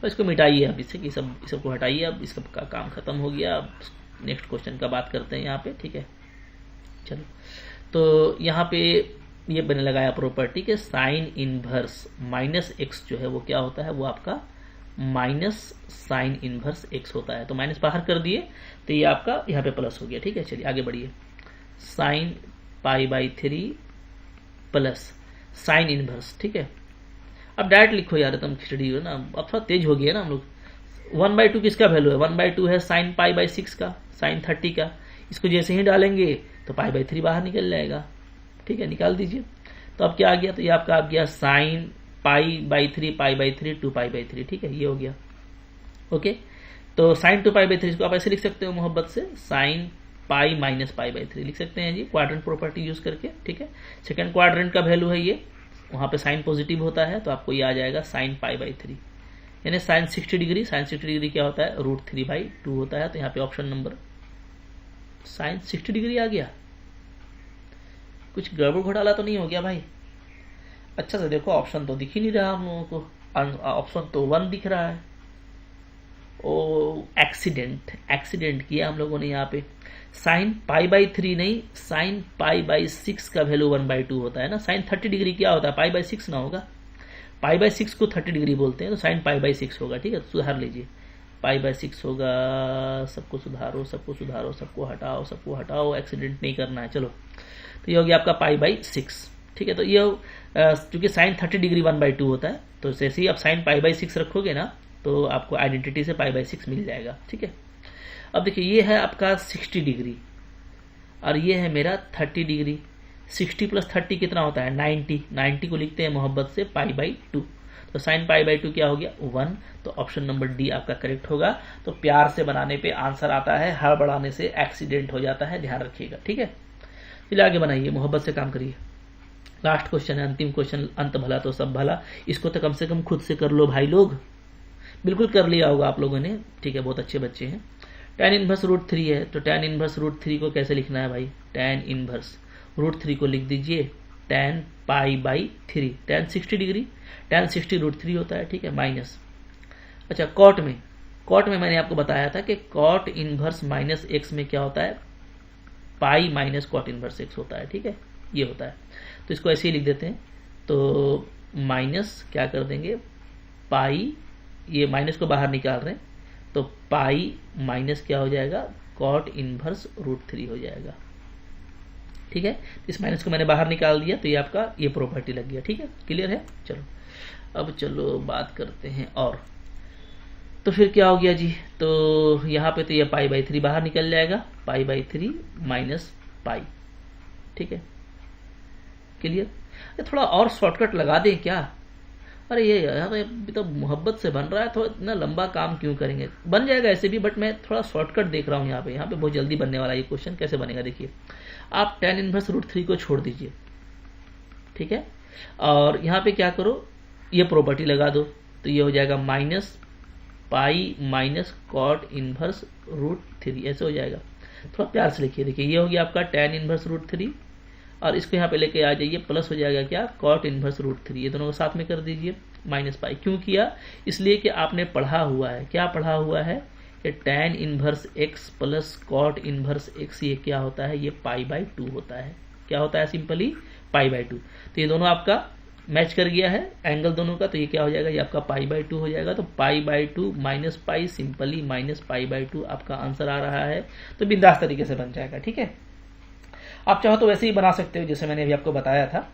तो इसको मिटाइए अब, इससे कि सबको हटाइए, अब इसका काम खत्म हो गया। अब नेक्स्ट क्वेश्चन का बात करते हैं यहाँ पे। ठीक है, चलो, तो यहाँ पे ये बने लगाया प्रॉपर्टी के साइन इनवर्स माइनस एक्स जो है वो क्या होता है, वो आपका माइनस साइन इनवर्स एक्स होता है। तो माइनस बाहर कर दिए तो ये आपका यहाँ पे प्लस हो गया। ठीक है, चलिए आगे बढ़िए। Sine pi by 3 plus sine inverse. ठीक है, अब डायरेक्ट लिखो यार, तुम खिचड़ी हो ना, अब थोड़ा तेज हो गया ना हम लोग। 1/2 किसका वैल्यू है, 1/2 है साइन पाई बाई 6 का, साइन 30 का। इसको जैसे ही डालेंगे तो पाई बाई 3 बाहर निकल जाएगा। ठीक है, निकाल दीजिए। तो अब क्या आ गया, तो ये आपका आ गया sine pi by 3 pi by 3 2 pi by 3। ठीक है, ये हो गया। ओके, तो साइन 2 पाई बाई 3 इसको आप ऐसे लिख सकते हो मोहब्बत से, sign pi minus pi by 3 लिख सकते हैं जी, क्वाड्रेंट प्रॉपर्टी यूज करके। ठीक है, सेकंड क्वाड्रेंट का वैल्यू है ये, वहां पे साइन पॉजिटिव होता है, तो आपको ये आ जाएगा साइन पाई बाई 3, यानी साइन 60 डिग्री। साइन 60 डिग्री क्या होता है, √3/2 होता है। तो यहाँ पे ऑप्शन नंबर साइन 60 डिग्री आ गया। कुछ गड़बड़ घोटाला तो नहीं हो गया भाई? अच्छा से देखो, ऑप्शन तो दिख ही नहीं रहा हम लोगों को, ऑप्शन तो 1 दिख रहा है। ओ, एक्सीडेंट किया हम लोगों ने यहाँ पे। साइन पाई बाई 3 नहीं, साइन पाई बाई 6 का वैल्यू 1/2 होता है ना। साइन 30 डिग्री क्या होता है, पाई बाई 6 ना होगा, पाई बाई 6 को 30 डिग्री बोलते हैं, तो साइन पाई बाई 6 होगा। ठीक है, सुधार लीजिए, पाई बाई 6 होगा। सबको सुधारो, सबको हटाओ, एक्सीडेंट नहीं करना है। चलो, तो ये हो गया आपका पाई बाई 6। ठीक है, तो ये चूंकि साइन 30 डिग्री 1/2 होता है, तो जैसे ही आप साइन पाई बाई 6 रखोगे ना, तो आपको आइडेंटिटी से पाई बाई 6 मिल जाएगा। ठीक है, अब देखिए, ये है आपका 60 डिग्री और ये है मेरा 30 डिग्री। 60 प्लस 30 कितना होता है, 90 को लिखते हैं मोहब्बत से पाई बाई 2। तो साइन पाई बाई 2 क्या हो गया, 1। तो ऑप्शन नंबर डी आपका करेक्ट होगा। तो प्यार से बनाने पे आंसर आता है, हड़बड़ाने से एक्सीडेंट हो जाता है, ध्यान रखिएगा। ठीक है, चलिए आगे बनाइए, मोहब्बत से काम करिए। लास्ट क्वेश्चन है, अंतिम क्वेश्चन, अंत भला तो सब भला। इसको तो कम से कम खुद से कर लो भाई लोग, बिल्कुल कर लिया होगा आप लोगों ने। ठीक है, बहुत अच्छे बच्चे हैं। tan इनवर्स √3 है, तो tan इनवर्स √3 को कैसे लिखना है भाई, tan इनवर्स √3 को लिख दीजिए tan pi by 3। tan 60 degree, tan 60 √3 होता है। ठीक है, माइनस, अच्छा कॉट में मैंने आपको बताया था कि कॉट इनवर्स माइनस एक्स में क्या होता है, pi minus cot inverse x होता है। ठीक है, ये होता है। तो इसको ऐसे ही लिख देते हैं, तो माइनस क्या कर देंगे, पाई, ये माइनस को बाहर निकाल रहे हैं, तो पाई माइनस क्या हो जाएगा, कॉट इनवर्स √3 हो जाएगा। ठीक है, इस माइनस को मैंने बाहर निकाल दिया, तो ये आपका ये प्रॉपर्टी लग गया। ठीक है, क्लियर है। चलो, अब चलो बात करते हैं और तो फिर क्या हो गया जी, तो यहाँ पे तो ये π/3 बाहर निकल जाएगा, π/3 माइनस पाई। ठीक है, क्लियर। थोड़ा और शॉर्टकट लगा दें क्या? अरे ये यार अभी तो मोहब्बत से बन रहा है, तो इतना लंबा काम क्यों करेंगे, बन जाएगा ऐसे भी, बट मैं थोड़ा शॉर्टकट देख रहा हूँ यहाँ पे बहुत जल्दी बनने वाला ये क्वेश्चन। कैसे बनेगा देखिए, आप tan−1√3 को छोड़ दीजिए, ठीक है, और यहाँ पे क्या करो, ये प्रॉपर्टी लगा दो, तो ये हो जाएगा माइनस पाई माइनस cot−1√3, ऐसे हो जाएगा। थोड़ा प्यार से लिखिए, देखिए ये हो गया आपका tan−1√3, और इसको यहाँ पे लेके आ जाइए, प्लस हो जाएगा क्या, cot−1√3, ये दोनों को साथ में कर दीजिए, माइनस पाई। क्यों किया? इसलिए कि आपने पढ़ा हुआ है, क्या पढ़ा हुआ है, ये tan−1x प्लस cot−1x, ये क्या होता है, ये π/2 होता है। क्या होता है? सिंपली π/2। तो ये दोनों आपका मैच कर गया है एंगल दोनों का, तो ये क्या हो जाएगा, ये आपका π/2 हो जाएगा। तो π/2 माइनस पाई, सिंपली माइनस π/2 आपका आंसर आ रहा है। तो बिंदास तरीके से बन जाएगा। ठीक है, आप चाहो तो वैसे ही बना सकते हो जैसे मैंने अभी आपको बताया था,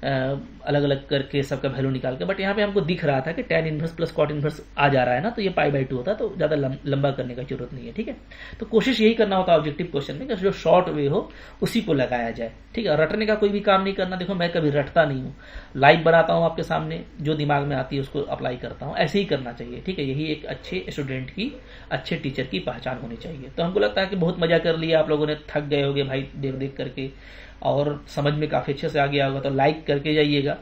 अलग अलग करके सबका वैल्यू निकाल के, बट यहाँ पे हमको दिख रहा था कि tan−1 प्लस cot−1 आ जा रहा है ना, तो ये π/2 होता है, तो ज़्यादा लंबा करने की जरूरत नहीं है। ठीक है, तो कोशिश यही करना होता है ऑब्जेक्टिव क्वेश्चन में कि जो शॉर्ट वे हो उसी को लगाया जाए। ठीक है, रटने का कोई भी काम नहीं करना। देखो मैं कभी रटता नहीं हूँ, लाइव बनाता हूँ आपके सामने, जो दिमाग में आती है उसको अप्लाई करता हूँ, ऐसे ही करना चाहिए। ठीक है, यही एक अच्छे स्टूडेंट की, अच्छे टीचर की पहचान होनी चाहिए। तो हमको लगता है कि बहुत मजा कर लिया आप लोगों ने, थक गए होगे भाई देख देख करके, और समझ में काफ़ी अच्छे से आ गया होगा। तो लाइक करके जाइएगा,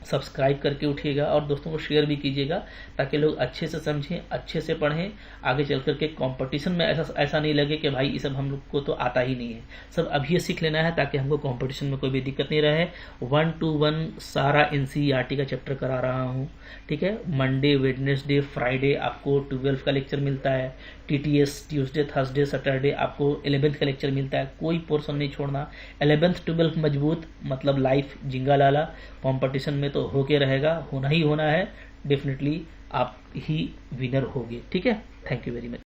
सब्सक्राइब करके उठिएगा, और दोस्तों को शेयर भी कीजिएगा, ताकि लोग अच्छे से समझें, अच्छे से पढ़ें। आगे चल करके कंपटीशन में ऐसा नहीं लगे कि भाई ये सब हम लोग को तो आता ही नहीं है, सब अभी सीख लेना है, ताकि हमको कंपटीशन में कोई भी दिक्कत नहीं रहे। 1 to 1 सारा NCERT का चैप्टर करा रहा हूँ। ठीक है, मंडे वेडनेसडे फ्राइडे आपको 12 का लेक्चर मिलता है, TTS ट्यूसडे थर्सडे सैटरडे आपको 11th का लेक्चर मिलता है। कोई पोर्शन नहीं छोड़ना, 11th 12th मजबूत, मतलब लाइफ जिंगा लाला। कंपटीशन में तो होके रहेगा, होना ही होना है, डेफिनेटली आप ही विनर होगे। ठीक है, थैंक यू वेरी मच।